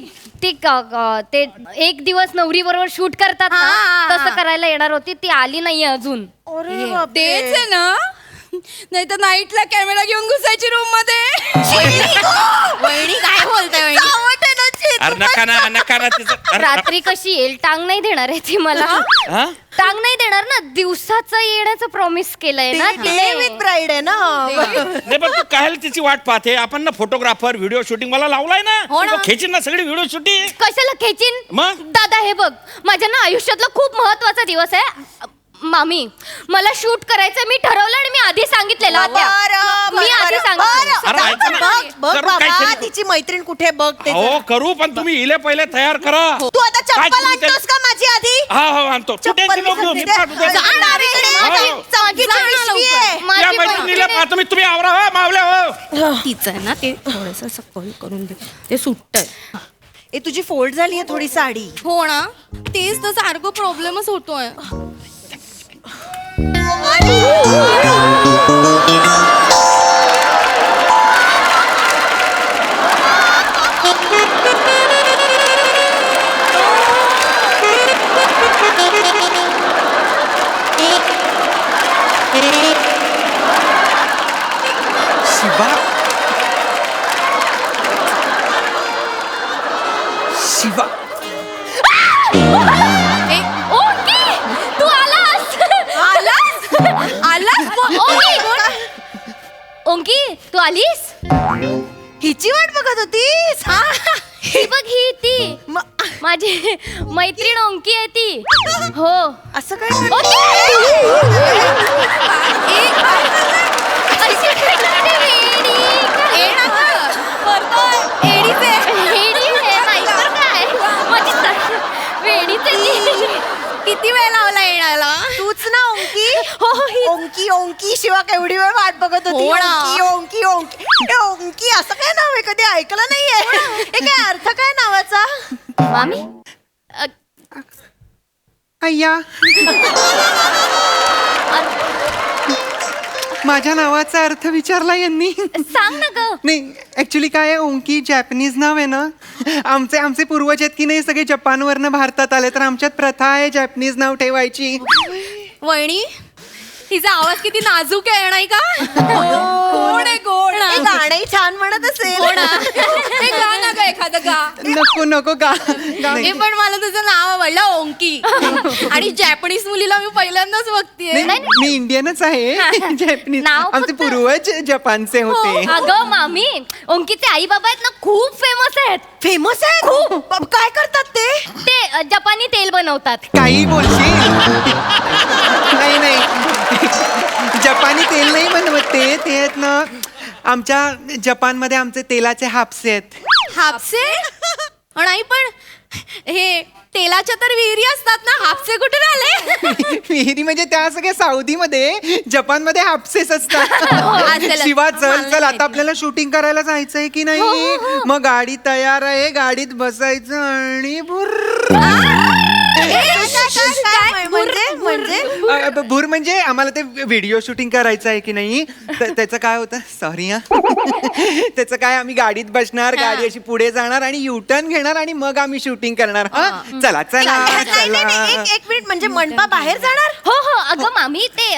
एक दिवस नवरी बरोबर शूट करतात ना, तसं करायला येणार होती ती आली नाहीये अजून. तेच आहे ना नाही तर नाईटला कॅमेरा घेऊन घुसायची रूम मध्ये. वहिनी काय बोलताय अरे नका ना तिचं रात्री कशी येईल टांग नाही देणार आहे ती मला. टांग नाही देणार ना दिवसाचं येण्याचं प्रॉमिस केलंय ना तिने. ब्राईड आहे ना. नाही पण तू काय तिची वाट पाहते आपण ना फोटोग्राफर व्हिडिओ शूटिंग मला लावलाय ना तो खेचीन ना सगळी व्हिडिओ शूटिंग. कशाला खेचीन मग? दादा हे बघ माझ्या ना आयुष्यातला खूप महत्वाचा दिवस आहे. मामी मला शूट करायचं मी ठरवलं आणि मी आधी सांगितलेलं मी आधी सांगितलं. अरे ऐका ना, बघ करू बाबा काहीतरी. तिची मैत्रीण कुठे बघ ते हो करू पण तुम्ही इले पहिले तयार करा. तू आता काय चप्पल तुम्ही आणतोस का माझी आधी? हा आणतो तू टेन्शन नको घेऊ, मी पाहतो त्या- हो. या मैत्रिणीला पाहतो मी तुम्ही आवरा हो मावल्या हो. तिचं आहे ना ते थोडस सखोल करून दे ते सुट्ट ए तुझी फोल्ड झाली आहे थोडी साडी. हो ना तेच तर सारखं प्रॉब्लेमच होतोय. शिवा तू आलास ओंकी तू आलीस. हिची वाट बघत होतीस. ही बघ ही ती माझी मैत्रीण ओंकी आहे ती. हो असं काय किती वेळ लावला येण्याला. तूच ना ओंकी. हो ओंकी ओंकी शिवा केवढी वेळ वाट बघत होती. हो ना. ओंकी ओंकी ओंकी ए, ओंकी असं काय नाव आहे कधी ऐकलं नाहीये. हे काय अर्थ काय नावाचा. मामी अय्या माझ्या नावाचा अर्थ विचारला यांनी. सांग ना ग. नाही ऍक्च्युली काय आहे ओंकी जॅपनीज नाव आहे ना. आमचे पूर्वज आहेत की नाही सगळे जपानवरनं भारतात आले तर आमच्यात प्रथा आहे जॅपनीज नाव ठेवायची. वहिनी हिचा आवाज किती नाजूक आहे नाही का. कोण आहे कोण हे गाणंही छान म्हणत असेल. ते गा ना ग एखादं गा. नको गा हे पण मला तुझं नाव आवडलं ओंकी. आणि जॅपनीज मुलीला मी पहिल्यांदाच बघतीये. मी इंडियनच आहे. जॅपनीज नाव आमचे फक्त- पूर्वज जपानचे होते. अगं मामी ओंकीचे आई बाबा आहेत ना खूप फेमस आहेत. फेमस आहे. काय करतात ते. ते जपानी तेल बनवतात. काही बोलशील. नाही जपानी तेल नाही बनवत ते आहेत ना आमच्या जपानमध्ये आमचे तेलाचे हापसे आहेत. हापसे नाही पण हे तेलाच्या तर विहिरी असतात ना हापसे कुठे राहिले. विहिरी म्हणजे त्या सगळ्या साऊदीमध्ये जपानमध्ये हापसेच असतात. असेलच. शिवा चल मला चल नाही आता आपल्याला शूटिंग करायला जायचंय की नाही. मग गाडी तयार आहे गाडीत बसायचं आणि भूर म्हणजे आम्हाला ते व्हिडिओ शूटिंग करायचं आहे की नाही. त्याचं काय होतं सॉरी हा. त्याचं काय आम्ही गाडीत बसणार गाडी अशी पुढे जाणार आणि युटर्न घेणार आणि मग आम्ही शूटिंग करणार. हा चला चला चला. एक मिनिट म्हणजे मंडपा बाहेर जाणार. हो अगं मामी ते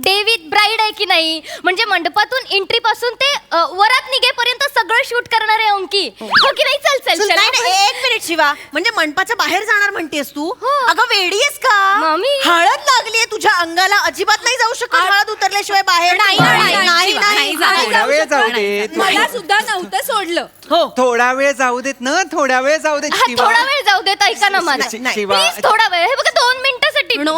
डे विथ ब्राईड आहे की नाही म्हणजे मंडपातून एंट्री पासून ते वरात निघेपर्यंत सगळं शूट करणार आहे ओंकी. हो की नाही. चल एक मिनिट शिवा म्हणजे मंडपाच्या बाहेर जाणार म्हणतेस तू. अगं वेडी आहेस का. मामी. हळद लागलीये तुझ्या अंगाला अजिबात नाही जाऊ शकत. हळद उतरले केल्याशिवाय बाहेर नाही, नाही, नाही, नाही, नाही. थोडा वेळ जाऊ देत मला सुद्धा नव्हतं सोडलं. थोडा वेळ जाऊ देत ना, थोडा वेळ जाऊ देत शिवा. थोडा वेळ जाऊ देत, ऐका ना मला शिवा. प्लीज थोडा वेळ. हे बघा 2 मिनिटासाठी. नो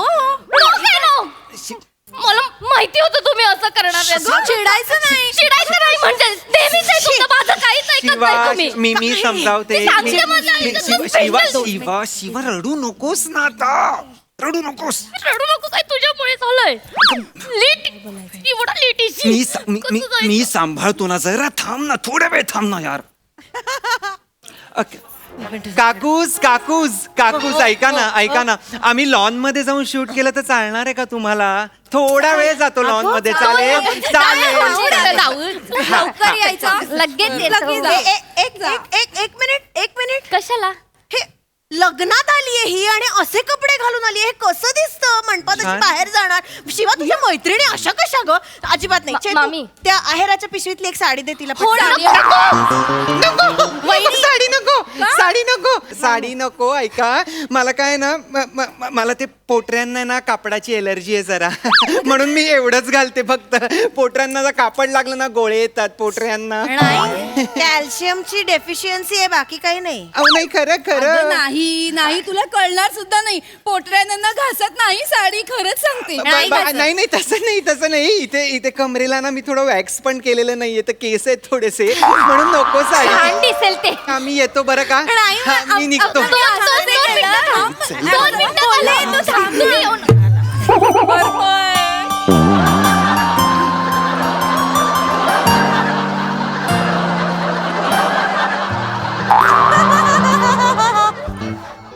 मला माहिती होतं तुम्ही असं करणार आहे. चिडायचं नाही. चिडायचं नाही म्हणजे नेहमीच आहे तुमचं, माझं काहीच ऐकत शिवा नाही तुम्ही. मी समजावते मी सांगते माझं ऐकत नाही. शिवा शिवा शिवा रडू नकोस ना आता, रडू नकोस. रडू नको, काय तुझ्यामुळे झालंय. लेट एवढा लेट मी सांभाळतो ना, जरा थांब ना, थोडा वेळ थांब ना यार. काकूस काकूस काकूस ऐका ना, आम्ही लॉन मध्ये जाऊन शूट केलं तर चालणार आहे का तुम्हाला? थोडा वेळ जातो लॉन मध्ये. चालेल चालेल. लवकर यायचा, लगेच एक मिनिट कशाला? हे लग्नात आलीये ही आणि असे कपडे घालून आलीये, हे कसं दिसतं? मंडपात छान. बाहेर जाणार. शिवा तुझ्या मैत्रिणी अशा कशा ग? अजिबात नाही. चेतू, मामी. त्या आहेराच्या पिशवीतली एक साडी दे तिला. हो, पटकन. नको साडी नको साडी नको. ऐका, मला काय ना मला ते पोटऱ्यांना ना कापडाची एलर्जी आहे जरा. म्हणून मी एवढंच घालते फक्त. पोटऱ्यांना जर कापड लागलं ना गोळे येतात पोटऱ्यांना. नाही कॅल्शियमची डेफिशियन्सी आहे, बाकी काही नाही. अहो नाही, खरं अगं, खरं. नाही नाही, तुला कळणार सुद्धा नाही. पोटऱ्यांना घासत नाही साडी, खरंच सांगते. नाही तसं नाही. इथे कमरेला ना मी थोडं वॅक्स पण केलेलं नाहीये, तर केस आहेत थोडेसे, म्हणून नको छान साडी. दिसेल ते. आम्ही येतो बरं का? नाही, हा, मी निघतो. दोन मिनिटं बोलले, तू थांब, तुम्ही येऊन.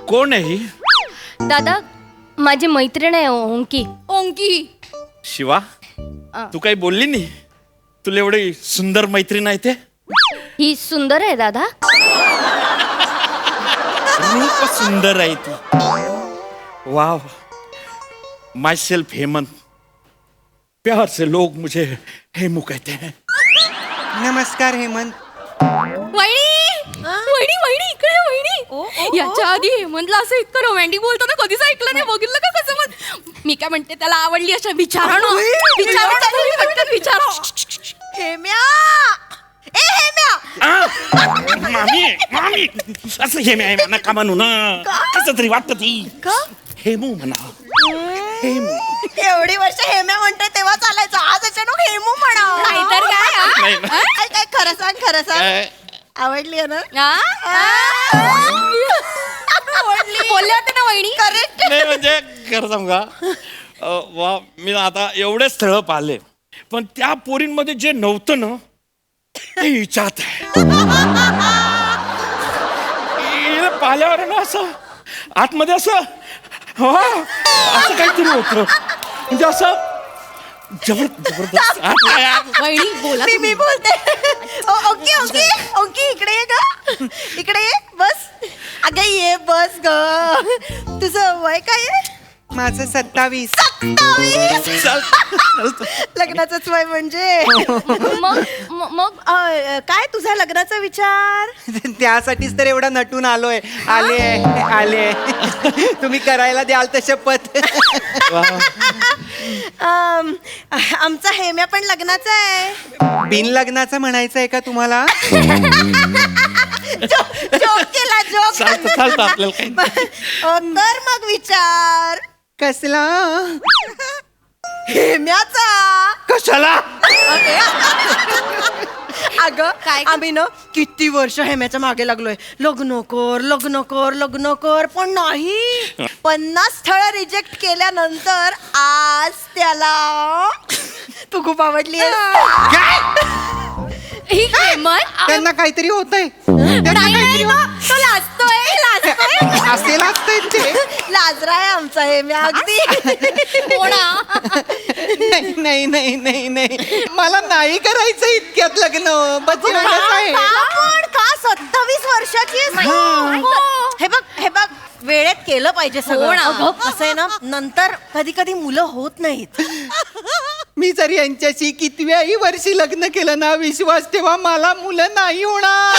कोण आहे ही? दादा, माझी मैत्रीण आहे ओंकी. ओंकी. शिवा, तू काही बोलली नाही? तुला एवढी सुंदर मैत्रीण आहे ते? ही सुंदर आहे दादा. रूप सुंदर आहे ती. वाव. My self Hemant. प्यार से लोग मुझे हेमू कहते हैं. नमस्कार हेमंत. वहिनी इकडे ये, वहिनी. याच्या आधी हेमंतला असं इतकं रोमॅन्टिक बोलताना कधीच ऐकलं नाही. बघितलं का कसं? मी काय म्हणते, त्याला आवडली अशा विचारा ना. विचारा. हेम्या, ए हेम्या. मामी असं हेम नका म्हणू ना. कसं तरी वाटत ती. हेमू म्हणा. हेमू. एवढी वर्ष हेम्या म्हणतोय तेव्हा चालायचं, आज अचानक हेमू म्हणा. नाहीतर काय, काय खरं सांग. आवडली आहे ना? बोलले होते ना वहिनी. करेक्ट. नाही म्हणजे खरं सांगा, वा, मी आता एवढे स्थळ पाहिले, पण त्या पोरींमध्ये जे नव्हतं ना ते हिच्यात आहे. हिला पाहिल्यावर ना असं आतमध्ये असं काहीतरी होतं, म्हणजे असं जबरदस्त. वहिनी बोला. मी बोलते. ओंकी इकडे ये ग. इकडे ये, बस. अगं ये, बस ग. तुझं वय काय आहे? माझं 27. लग्नाचंच वय म्हणजे. मग काय तुझा लग्नाचा विचार? त्यासाठीच तर एवढा नटून आलोय. आले तुम्ही करायला द्याल तर शपथ. आमचा हेम्या पण लग्नाचा आहे. बिन लग्नाचं म्हणायचं आहे का तुम्हाला? जोक केला, जोक. चालतं आपल्याला काही. कर मग विचार. कसला? हेम्याचा. कशाला? अगं आम्ही ना किती वर्ष हेम्याच्या मागे लागलोय. लग्न कर पण नाही. 50 स्थळ रिजेक्ट केल्यानंतर आज त्याला तू खूप आवडली. त्यांना काहीतरी होतंय. तो लाजतोय. असे लागतंय ते. लाजरा आहे आमचा हेम्या अगदी. नाही मला नाही करायचं इतक्यात लग्न. का 27 वर्षाची आहेस? हे बघ वेळेत केलं पाहिजे सगळं. असं आहे ना, नंतर कधी मुलं होत नाहीत. मी जर यांच्याशी कितव्याही वर्षी लग्न केलं ना, विश्वास ठेवा मला मुलं नाही होणार.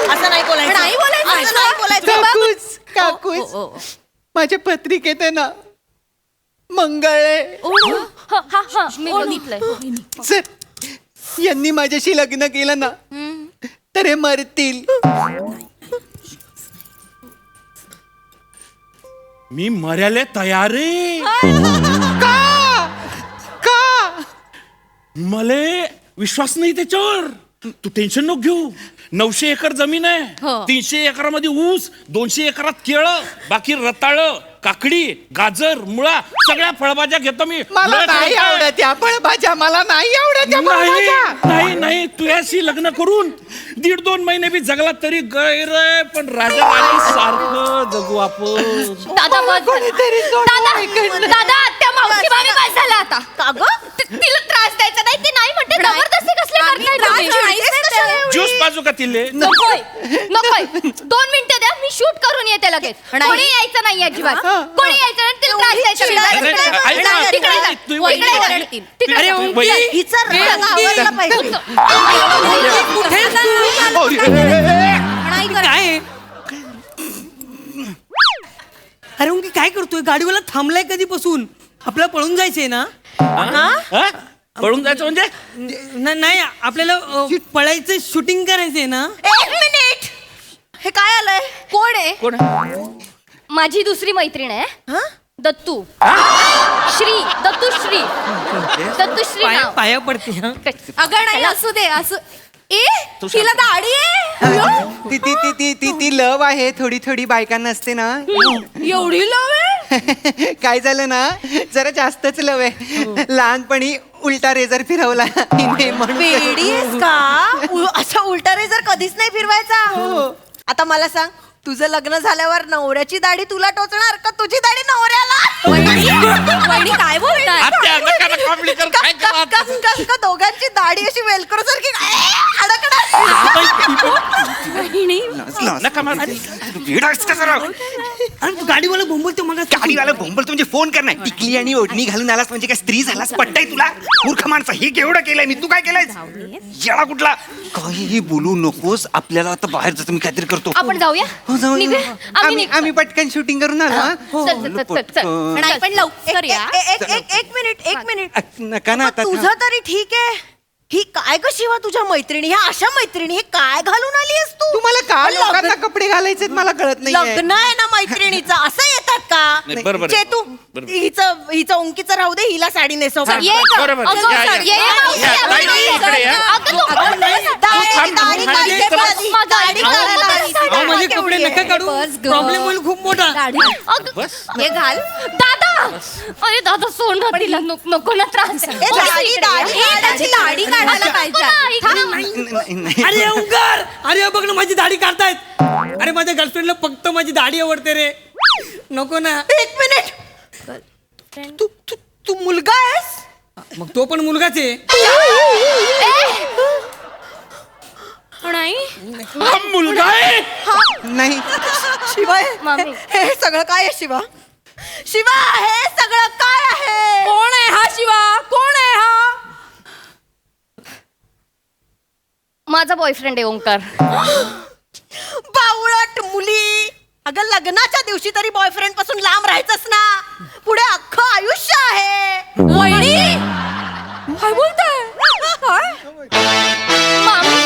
असं नाही बोलायचं. काकूच माझ्या पत्रिकेत आहे ना, मंगळे मी बघितलंय जर यांनी माझ्याशी लग्न केलं ना तर हे मरतील. मी मर्याले तयार आहे. का मले विश्वास नाही त्याच्यावर. तू टेन्शन नको घेऊ. 900 एकर जमीन आहे. 300 एकरामध्ये ऊस, 200 एकरात केळं, बाकी रताळ, काकडी, गाजर, मुळा सगळ्या फळभाज्या घेतो मी. मला लय नाही फळं. आवडत या फळभाज्या, मला नाही आवडत या नाही फळभाज्या. नाही नाही तुझ्याशी लग्न करून 1.5-2 महिने बी जगला तरी गैर आहे, पण राजा राणी सारखं जगू आपण. दादा बस दादा त्या मावशी मामी काय झालं आता का ग तिला त्रास द्यायचा नाही ती नाही म्हणते जबरदस्ती कसली करताय ज्यूस पाजू का तिले? नकोय नकोय 2 मिनिटं द्या मी शूट करून येते लगेच. कोणी यायचं नाही अजिबात कोणी यायचं नाही तिला त्रास द्यायचा अरे, ऐक ना, तिकडे जा. तू तिकडे जा. तिकडे अरे, जा. ओंकी. हिचा राग आवरला पाहिजे. काय अरे उंकी काय करतोय? गाडीवाला थांबलाय कधीपासून? आपल्याला पळून जायचंय ना? हा? पळून जायचं म्हणजे नाही आपल्याला पळायचं शूटिंग करायचंय ना? 1 मिनिट हे काय आलंय कोण आहे कोण? माझी दुसरी मैत्रीण आहे दत्तू दत्तू श्री नाव. पाया पडते हा. अगं नाही असू दे असू ए तिला दाढी आहे ती ती ती ती ती ती लव आहे, थोडी थोडी बायकांना असते ना. एवढी लव आहे काय झालं ना, जरा जास्तच लव आहे. लहानपणी उलटा रेझर फिरवला हिने म्हणून. वेडी आहेस का? असा उलटा रेझर कधीच नाही फिरवायचा. आता मला सांग, तुझं लग्न झाल्यावर नवऱ्याची दाढी तुला टोचणार का तुझी दाढी नवऱ्याला? वहिनी काय बोलताय आत्या, नका ना comedy करू. काय करू आता? का दोघांची दाढी अशी वेलकरो सारखी नका मारू. वेडाच का जरा? अरे तू गाडीवाला बोंबलतो मग गाडीवाला बोंबल म्हणजे फोन कर नाही. टिकली आणि ओढणी घालून आलास म्हणजे काय स्त्री झालास? पट्टाय तुला? मूर्ख माणसा, हे केवढं केलंय मी, तू काय केलंय? येळा कुठला? काहीही बोलू नकोस. आपल्याला आता बाहेर जातो, मी काहीतरी करतो. आपण जाऊया हो, जाऊ निघूया. ना. आम्ही आम्ही निघतो. आम्ही पटकन शूटिंग करून आलो हा. चल. नाही पण लवकर या एक मिनिट नका ना आता. तुझं तरी ठीक आहे. ही काय ग शिवा तुझ्या मैत्रिणी, ह्या अशा मैत्रिणी हे काय घालून आली आहेस तू? तुम्हाला का लोकांना कपडे घालायचे मला कळत नाही. लग्न आहे ना मैत्रिणीचं, असं येतात नाही, का? बरोबर आहे. चेतू हिचं उंकीचं राहू दे, हिला साडी नेसव. ये ग. बरोबर. अगं, या, या. ये, ये, मावशी, या, अगं, ताई, नाही, इकडे या. अगं, तू अगं, नाही, दाढी थांब. काढते इकडे आधी. दाढी काढायला आली. अहो, माझे कपडे नका काढू. बस ग. प्रॉब्लेम होईल खूप मोठा. हे घाल दादा अरे दादा सोड ना तिला नको ना त्रास दाढी काढायला पाहिजे. अरे ओंकार, अरे बघ ना माझी दाढी काढतायत. अरे माझ्या गर्लफ्रेंडला फक्त माझी दाढी आवडते रे. नको ना. 1 मिनिट तू मुलगा आहेस? मग तो पण मुलगाच आहे. नाही हा मुलगा आहे. नाही. शिवा मामी. हे सगळं काय आहे शिवा? शिवा हे सगळं काय आहे? कोण आहे हा शिवा कोण आहे हा माझा बॉयफ्रेंड आहे ओंकार. बावळट मुली, अगं लग्नाच्या दिवशी तरी बॉयफ्रेंड पासून लांब राहायचंच ना. पुढे अख्खं आयुष्य आहे. वहिनी काय बोलताय मामी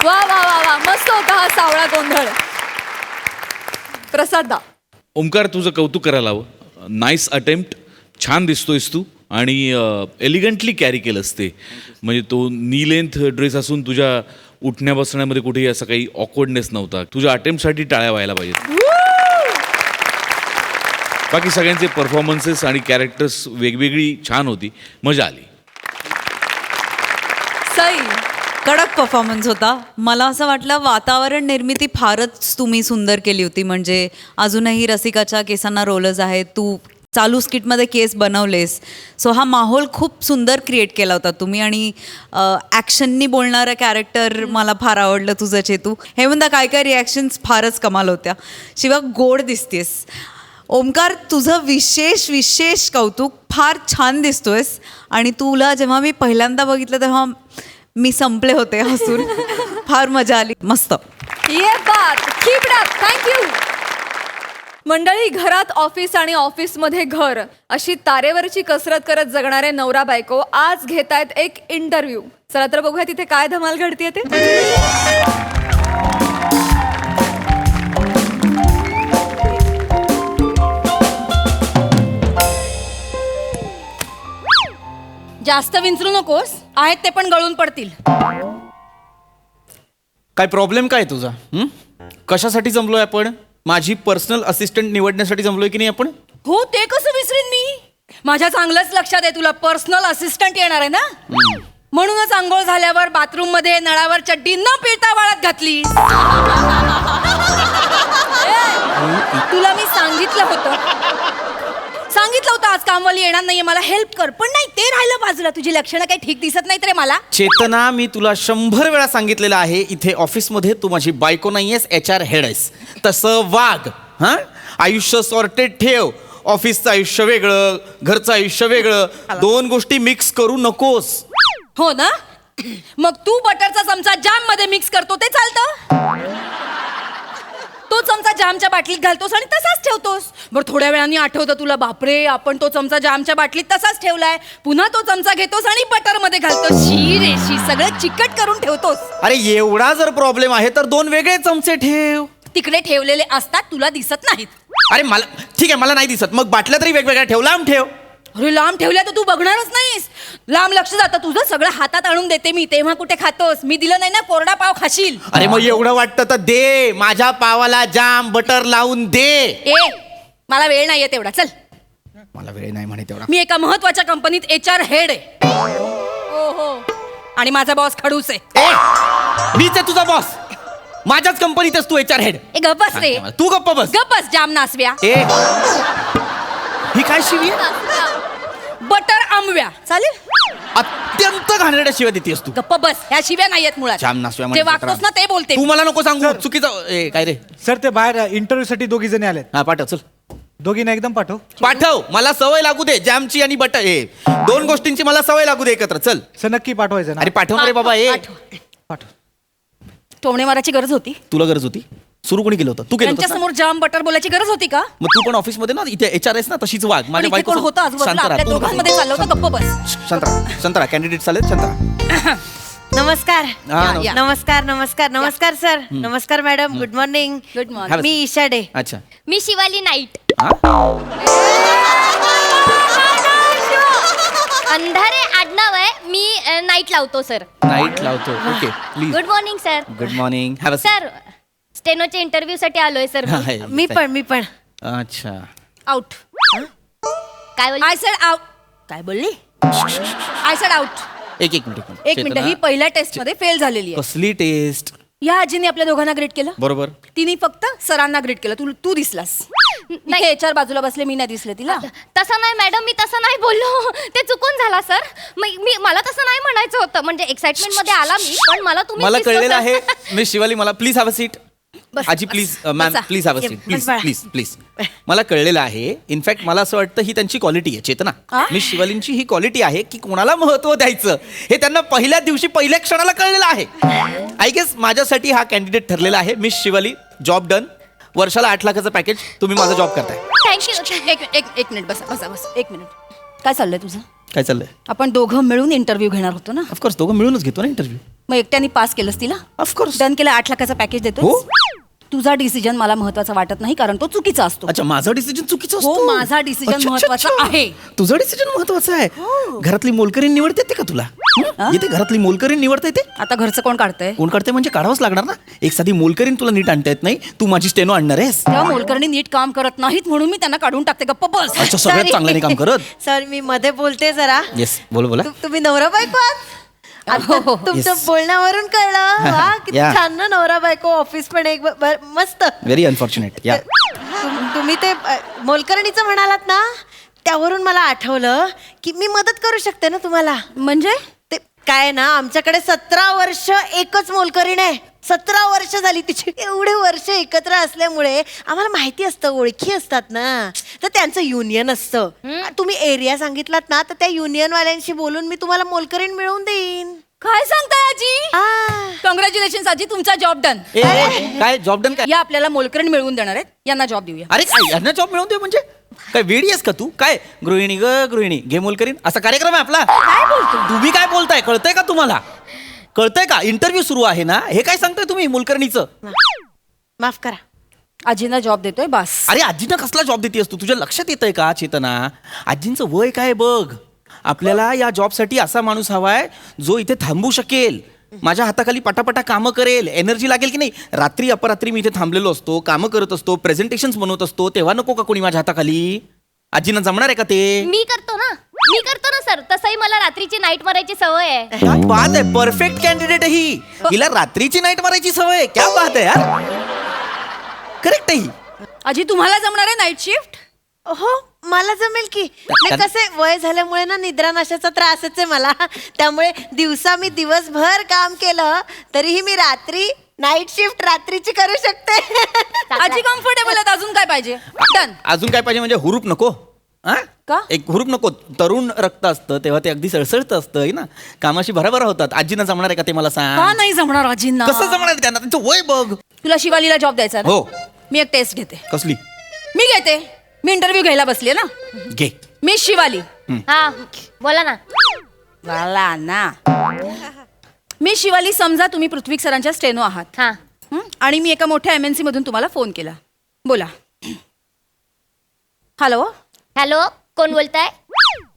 वा वा वा वा मस्त होता हा सावळा गोंधळ. प्रसाद दा. ओमकार, तुझं कौतुक करायला हवं. Nice attempt. छान दिसतोयस तू आणि एलिगंटली कॅरी केलंस ते. म्हणजे तो नी लेंथ ड्रेस असून तुझ्या उठण्या बसण्यामध्ये कुठेही असा काही ऑकवर्डनेस नव्हता. तुझ्या अटेम्प्टसाठी टाळ्या व्हायला पाहिजेत. बाकी सगळ्यांचे परफॉर्मन्सेस आणि कॅरेक्टर्स वेगवेगळी छान होती, मजा आली. सई. कडक परफॉर्मन्स होता. मला असं वाटलं वातावरण निर्मिती फारच तुम्ही सुंदर केली होती. म्हणजे अजूनही रसिकाच्या केसांना रोलर्स आहेत, तू चालू स्किटमध्ये केस बनवलेस. सो हा माहोल खूप सुंदर क्रिएट केला होता तुम्ही. आणि ॲक्शननी बोलणारं कॅरेक्टर मला फार आवडलं तुझं चेतू. हे म्हणता काय काय रिॲक्शन्स फारच कमाल होत्या. शिवाय गोड दिसतेस. ओमकार, तुझं विशेष विशेष कौतुक. फार छान दिसतोयस. आणि तुला जेव्हा मी पहिल्यांदा बघितलं तेव्हा मी संपले होते हसून. फार मजा आली. मस्त. ये बात कीप इट अप थँक्यू. मंडळी, घरात ऑफिस आणि ऑफिसमध्ये घर अशी तारेवरची कसरत करत जगणारे नवरा बायको आज घेतायत एक इंटरव्ह्यू. चला तर बघूया तिथे काय धमाल घडतीये ते. जास्त विंचरू नकोस, आहेत ते पण गळून पडतील. काय प्रॉब्लेम काय तुझा? कशासाठी जमलोय आपण? माझी पर्सनल असिस्टंट निवडण्यासाठी जमलोय की नाही आपण? हो, ते कसं विसरीन मी? माझ्या चांगलंच लक्षात आहे तुला पर्सनल असिस्टंट येणार आहे ना. म्हणूनच आंघोळ झाल्यावर बाथरूम मध्ये नळावर चड्डी न पिळता वाळत घातली. तुला मी सांगितलं होतं आज कामवाली येणार नाहीये, मला हेल्प कर. पण नाही, ते राहिलं बाजूला. तुझी लक्षणं काही ठीक दिसत नाहीत रे मला. चेतना, मी तुला 100 वेळा सांगितलेलं आहे, इथे ऑफिसमध्ये तू माझी बायको नाहीयेस, HR हेड आहेस. तसं वाग. हा, आयुष्य सॉर्टेड ठेव. ऑफिसचं आयुष्य वेगळं, घरचं आयुष्य वेगळं, दोन गोष्टी मिक्स करू नकोस. हो ना, मग तू बटरचा चमचा जाम मध्ये मिक्स करतो ते चालतं? तो चमचा जामच्या बाटलीत घालतोस आणि तसाच ठेवतोस. बरं, थोड्या वेळाने आठवतं तुला, बापरे आपण तो चमचा जामच्या बाटलीत तसाच ठेवलाय. पुन्हा तो चमचा घेतोस आणि बटर मध्ये घालतोस. शी रे शी, सगळं चिकट करून ठेवतोस. अरे एवढा जर प्रॉब्लेम आहे तर 2 वेगळे चमचे ठेव. तिकडे ठेवलेले असतात, तुला दिसत नाहीत. अरे मला ठीक आहे, मला नाही दिसत, मग बाटल्या तरी वेगवेगळ्या ठेव, लांब ठेव. अरे लांब ठेवल्या तर तू बघणारच नाहीस. लांब लक्ष जातं तुझं. सगळं हातात आणून देते मी, तेव्हा कुठे खातोस? मी दिलं नाही ना, कोरडा पाव खाशील. अरे मग एवढं वाटतं तर दे, माझ्या पावाला जाम बटर लावून दे. ए, मला वेळ नाहीये तेवढा. चल, मला वेळ नाही म्हणे तेवढा. मी एका महत्वाच्या कंपनीत HR हेड आहे. हो, आणि माझा बॉस खडूस आहे. मीच आहे तुझा बॉस. माझ्याच कंपनीतच तू HR हेड. ए गप्प बस रे. तू गप्प बस. गप्प बस जाम नासव्या. ए, ही काय शिवी आहे? बटर आंबव्या चालेल. अत्यंत घाणेरड्या शिव्या देतेस तू. गप्प बस, ह्या शिव्या नाहीयेत मुळात. जाम नासव्या जे वागतोस ना ते बोलते. तू मला नको सांगू, चुकीचं. ए काय रे सर, ते बाहेर इंटरव्ह्यू साठी 2 जणी आलेत. हा, पाठव चल. दोघींना एकदम पाठव. पाठव, मला सवय लागू दे जॅमची आणि बटर. ए, 2 गोष्टींची मला सवय लागू दे एकत्र. चल सर, नक्की पाठवायचं ना? अरे पाठव ना रे बाबा. ए पाठव. टोमणे मारायची गरज होती? तुला गरज होती? सुरू कोणी केलं होतं? तू केलं त्यांच्या होतं ना? समोर जाम बटर बोलायची गरज होती का? मग तू पण ऑफिस मध्ये ना, इथे HR आहेस ना, तशीच वाग. पण इथे कोण होतं आजूबाजूला? आपल्या दोघांमध्ये चाललं होतं. गप्प बस. शांतरा कॅन्डिडेट चालेल. शांतरा. नमस्कार. या. नमस्कार नमस्कार नमस्कार सर. नमस्कार madam. Good morning. Good morning. मी ईशा डे. अच्छा. मी शिवाली नाईट. अंधारे आडनाव आहे. मी नाईट लावतो सर. नाईट लावतो. Okay, please. Good morning sir. Good morning. Have a sir, स्टेनोच्या इंटरव्ह्यू साठी आलोय सर. मी पण. अच्छा. आउट. काय बोल? I said out. काय बोलली? I said out. एक मिनिट. एक मिनिट. ही पहिल्या टेस्ट मध्ये फेल झालेली आहे. कसली टेस्ट? या आजीने आपल्या दोघांना ग्रेट केलं. बरोबर. तिने फक्त सरांना ग्रेट केलं. तू दिसलास नाही. HR बाजूला बसले, मी नाही दिसले तिला. तसं नाही मॅडम, मी तसं नाही बोललो. ते चुकून झाला सर. मला तसं नाही म्हणायचं होतं. म्हणजे एक्साइटमेंट मध्ये आला मी, पण मला तुम्ही मला दिसलो, कळलेलं सर. आहे. मिस शिवाली, मला प्लीज हॅव अ सीट. बस, आजी बस. प्लीज, मॅम बसा. Please have a seat. Please. मला कळलेलं आहे. इनफॅक्ट मला असं वाटतं ही त्यांची क्वालिटी आहे. चेतना, मिस शिवालींची ही क्वालिटी आहे की कोणाला महत्व द्यायचं हे त्यांना पहिल्या दिवशी, पहिल्या क्षणाला कळलेलं आहे. आय गेस माझ्यासाठी हा कॅन्डिडेट ठरलेला आहे. Miss Shivali, job done. वर्षाला 8 लाखाचं पॅकेज. तुम्ही माझा जॉब करताय. थँक्यू. एक मिनिट बसा. एक मिनिट. काय चाललंय तुझं? काय चाललंय? आपण दोघं मिळून इंटरव्ह्यू घेणार होतो ना? ऑफकोर्स दोघं मिळूनच घेतो ना इंटरव्ह्यू. मग एकट्याने पास केलंस तिला? ऑफकोर्स. डन केलं. 8 लाखाचं पॅकेज देतो. हो. तुझा डिसिजन मला महत्वाचा वाटत नाही, कारण तो चुकीचा असतो. अच्छा, माझा डिसिजन चुकीचा हो, असतो? माझा डिसिजन अच्छा, महत्वाचा अच्छा. आहे. तुझा डिसिजन महत्वाचा आहे. घरातली मोलकरीण निवडता येते का तुला? येते घरातली मोलकरीण निवडता येते? आता घरचं कोण काढतंय? कोण काढते म्हणजे काढावंच लागणार ना. एक साधी मोलकरीण तुला नीट आणता येत नाही, तू माझी स्टेनो आणणार आहेस? तेव्हा मोलकरणी नीट काम करत नाहीत म्हणून मी त्यांना काढून टाकते. गप्प बस. अच्छा, सगळ्यात चांगल्याने काम करत. सर, मी मध्ये बोलते जरा. येस, बोला. तुम्ही नवरा बायको आहात? आता हो. तुमच्या Yes. बोलण्यावरून कळलं. वा, किती Yeah. छान ना नवरा बायको. ऑफिस पण एक मस्त. Very unfortunate. या तुम्ही ते मोलकरणीचं म्हणालात ना, त्यावरून मला आठवलं की मी मदत करू शकते ना तुम्हाला. म्हणजे ते काय ना, आमच्याकडे 17 वर्ष एकच मोलकरीण आहे. 17 वर्ष झाली तिची. एवढे वर्ष एकत्र असल्यामुळे आम्हाला माहिती असतं, ओळखी असतात ना. तर त्यांचं युनियन असतं. तुम्ही एरिया सांगितलात ना, तर त्या युनियन वाल्यांशी बोलून मी तुम्हाला मोलकरीण मिळवून देईन. काय सांगताय आजी? कॉंग्रॅच्युलेशन आजी, तुमचा जॉब डन. काय जॉब डन काय? या आपल्याला मोलकरण मिळवून देणार आहेत, यांना जॉब देऊया. अरे काय यांना जॉब मिळवून दे म्हणजे काय वेडी आहेस का तू? काय गृहिणी ग गृहिणी घे मोल करीन असा कार्यक्रम आहे आपला? काय बोलतो? तुम्ही काय बोलताय? कळतंय का तुम्हाला? कळतंय का? इंटरव्ह्यू सुरू आहे ना, हे काय सांगताय तुम्ही मोलकरणीचं? माफ करा. आजींना जॉब देतोय बस. अरे आजीनं कसला जॉब देतेस तू? तुझ्या लक्षात येतंय का चेतना? आजींचं वय काय बघ. आपल्याला या जॉबसाठी असा माणूस हवाय जो इथे थांबू शकेल, माझ्या हाताखाली पटापटा कामं करेल. एनर्जी लागेल की नाही? रात्री अपरात्री मी इथे थांबलेलो असतो, कामं करत असतो, प्रेझेंटेशन्स बनवत असतो, तेव्हा नको का कोणी माझ्या हाताखाली? आजींना जमणार आहे का ते? मी करतो ना सर. तसंही मला रात्रीची नाईट मारायची सवय आहे. क्या बात आहे, परफेक्ट कॅन्डिडेट आहे ही. हिला रात्रीची नाईट मारायची सवय आहे. क्या बात आहे यार, करेक्ट आहे ही. आजी तुम्हाला जमणार आहे नाईट शिफ्ट? हो मला जमेल की. नाही कसे वय झाल्यामुळे ना निद्रा नशाचा त्रासच आहे मला, त्यामुळे दिवसा मी दिवसभर काम केलं तरीही मी रात्री नाईट शिफ्ट रात्रीची करू शकते. आजी कम्फर्टेबल आहेत, अजून काय पाहिजे? डन. अजून काय पाहिजे म्हणजे हुरूप नको? हा? का? एक हुरूप नको. तरुण रक्त असतं तेव्हा ते अगदी सळसळतं असतं ना, कामाशी भराभरा होतात. आजींना जमणार आहे का ते मला सांग? का नाही जमणार आजींना? कसं जमणार आहे त्यांना? त्यांचं वय बघ. तुला शिवालीला जॉब द्यायचा ना? हो. मी एक टेस्ट घेते. कसली? मी घेते. मी इंटरव्ह्यू घ्यायला बसली ना. घे. मी शिवाली. हा बोला ना. मला ना मी शिवाली. समजा तुम्ही पृथ्वी सरांच्या स्टेनो आहात. हा आणि मी एका मोठ्या MNC मधून तुम्हाला फोन केला. बोला. हॅलो हॅलो, कोण बोलताय?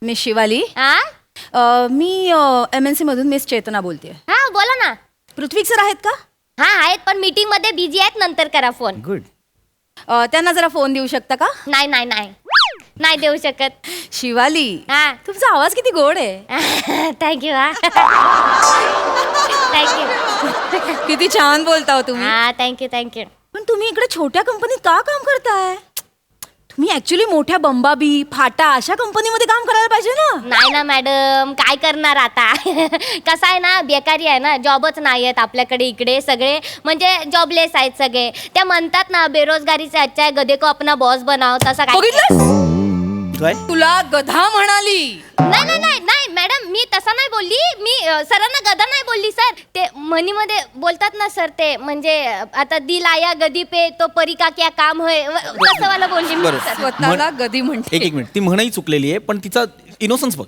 मी शिवाली. हा मी MNC मधून मिस चेतना बोलते. हा बोला ना. पृथ्वी सर आहेत का? हा आहेत, पण मीटिंग मध्ये बिझी आहेत, नंतर करा फोन. गुड. त्यांना जरा फोन देऊ शकता का? नाही नाही नाही नाही देऊ शकत. शिवाली, हा तुमचा आवाज किती गोड आहे. थँक्यू. हा थँक्यू. किती छान बोलता हो तुम्ही. हा थँक्यू. पण तुम्ही इकडे छोट्या कंपनीत का काम करताय? तुम्ही ऍक्च्युली मोठ्या बंबाबी फाटा अशा कंपनीमध्ये काम करायला पाहिजे ना. नाही ना मॅडम, काय करणार आता. कसं आहे ना, बेकारी आहे ना, जॉबच नाही आहेत आपल्याकडे इकडे. सगळे म्हणजे जॉबलेस आहेत सगळे. त्या म्हणतात ना, बेरोजगारीचे अच्छा आहे, गधे को अपना बॉस बनाव. तसा काय बघितलंस? काय? तुला गधा म्हणाली. नाही नाही नाही नाही मॅडम, मी तसा नाही बोलली. मी सरांना गधा नाही बोलली सर. ते म्हणीमध्ये बोलतात ना सर, ते म्हणजे आता दिल आया गदी पे तो परी का क्या काम होय, तसं वाला बोलली मी बरं. सर. स्वतःला गधी म्हणते. एक मिनिट, ती म्हणही चुकलेली आहे, पण तिचा इनोसन्स बघ.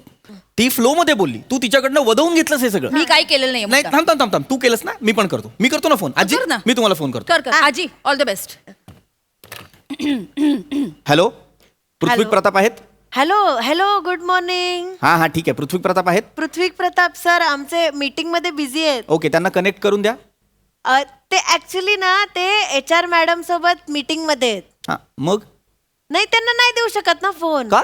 ती फ्लो मध्ये बोलली, तू तिच्याकडनं वदवून घेतलंस हे सगळं. मी काय केलेलं नाही. नाही थांब थांब थांब थांब, तू केलंस ना, मी पण करतो. मी करतो ना फोन. आजी कर ना. मी तुम्हाला फोन करतो. कर कर आजी, all the best. Hello, Prithvi hello. Pratap आहेत? Hello hello, good morning. हा हा ठीक आहे, पृथ्वी प्रताप आहेत. पृथ्वी प्रताप सर आमचे मीटिंग मध्ये बिझी आहेत. ओके, त्यांना कनेक्ट करून द्या. ते ऍक्च्युली ना ते HR मॅडम सोबत मीटिंग मध्ये आहेत. हा मग नाही त्यांना नाही देऊ शकत ना फोन. का?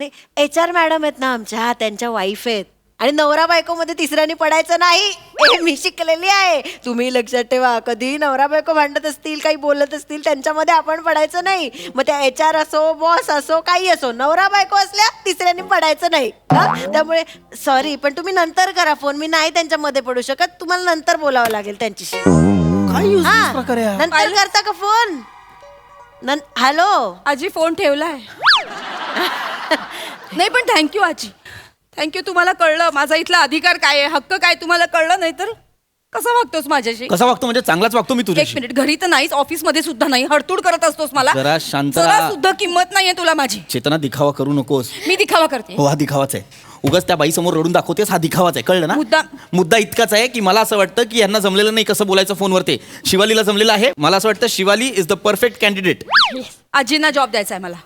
नाही, HR मॅडम आहेत ना आमच्या, त्यांच्या वाईफ आहेत. आणि नवरा बायको मध्ये तिसऱ्याने पडायचं नाही, हे मी शिकलेली आहे. तुम्ही लक्षात ठेवा, कधी नवरा बायको भांडत असतील, काही बोलत असतील, त्यांच्यामध्ये आपण पडायचं नाही. मग त्या HR असो, बॉस असो, काही असो, नवरा बायको असल्या तिसऱ्याने पडायचं नाही. त्यामुळे सॉरी, पण तुम्ही नंतर करा फोन. मी नाही त्यांच्यामध्ये पडू शकत. तुम्हाला नंतर बोलावं लागेल त्यांच्याशी. काय use हा, प्रकार आहे हा? नंतर करता का फोन? हॅलो आजी फोन ठेवलाय. नाही पण थँक्यू आजी, थँक्यू. तुम्हाला कळलं माझा इथला अधिकार काय आहे, हक्क काय तुम्हाला कळलं. नाही तर कसा वागतोस माझ्याशी? कसा वागतो म्हणजे? चांगलाच वागतो मी एक तुझ्याशी. मिनिट, घरी तर नाहीच, ऑफिस मध्ये सुद्धा नाही, हडतूड करत असतोस मला. जरा शांत जरा राहा. सुद्धा किंमत नाहीये तुला माझी. चेतना, दिखावा करू नकोस. मी दिखावा करते. हो, हा दिखावाच आहे. उगाच त्या बाई समोर रडून दाखवतेस, हा दिखावाच आहे, कळलं ना? मुद्दा इतकाच आहे की मला असं वाटतं की यांना जमलेलं नाही कसं बोलायचं फोनवरती. शिवालीला जमलेलं आहे. मला असं वाटतं Shivali is the perfect candidate. आजींना जॉब द्यायचा आहे मला.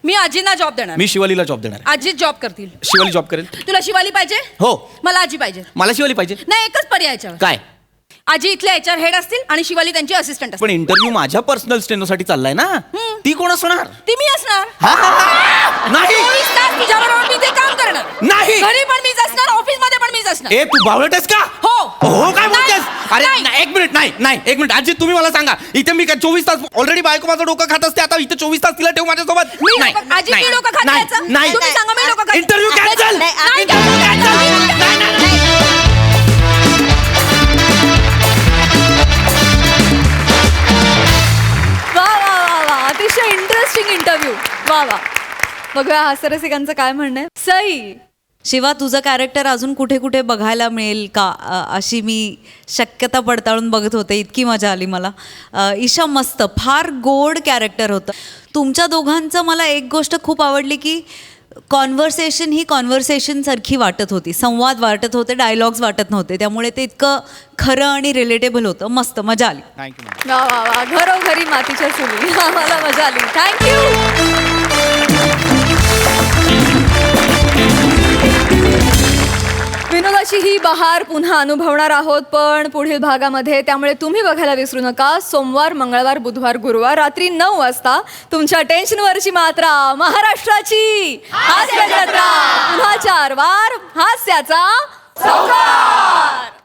मी आजींना जॉब देणार. मी शिवालीला जॉब देणार. आजी जॉब करतील. शिवाली जॉब करेल. तुला शिवाली पाहिजे? हो. मला आजी पाहिजे. मला शिवाली पाहिजे. नाही, एकच पर्याय याच्यावर. काय? आजी इथले HR हेड असतील आणि शिवाली त्यांची असिस्टंट असतील. पण इंटरव्ह्यू माझ्या पर्सनल स्टेनोसाठी चाललाय ना, ती कोण असणार? ती मी असणार. नाही 24 तास तिच्याबरोबर मी ते काम करणार. नाही. घरी पण मीच असणार, ऑफिस मध्ये पण मीच असणार. ए, तू बावळटेस का? हो. हो काय बोलतेस? अरे नाही. नाही, एक मिनिट, नाही नाही, एक मिनिट. आजी तुम्ही मला सांगा, इथे मी काय 24 तास ऑलरेडी बायको माझं डोकं खात असते, आता इथे 24 तास तिला ठेवू माझ्यासोबत? नाही आजी मी डोकं खात नाही, जायचं? नाही. तुम्ही सांगा मी डोकं खात. Interview cancel. नाही, इंटरव्ह्यू कॅन्सल. वा वा वा वा, अतिशय इंटरेस्टिंग इंटरव्ह्यू. वा वा. बघूया हास्यरसिकांचं काय म्हणणं आहे. सई, शिवा तुझं कॅरेक्टर अजून कुठे कुठे बघायला मिळेल का अशी मी शक्यता पडताळून बघत होते. इतकी मजा आली मला. ईशा मस्त, फार गोड कॅरेक्टर होतं. तुमच्या दोघांचं मला एक गोष्ट खूप आवडली की कॉन्व्हर्सेशन ही कॉन्व्हर्सेशन सारखी वाटत होती, संवाद वाटत होते, डायलॉग्स वाटत नव्हते. त्यामुळे ते इतकं खरं आणि रिलेटेबल होतं. मस्त मजा आली. थँक्यू. वा वा वा, घरोघरी मातीच्या चुली. आम्हाला मजा आली. थँक्यू. विनोदाची ही बहार पुन्हा अनुभवणार आहोत पण पुढील भागामध्ये. त्यामुळे तुम्ही बघायला विसरू नका. सोमवार, मंगळवार, बुधवार, गुरुवार रात्री 9 वाजता तुमच्या टेन्शनवरची मात्रा, महाराष्ट्राची हास्य जत्रा. पुन्हा 4 वार हास्याचा संसार.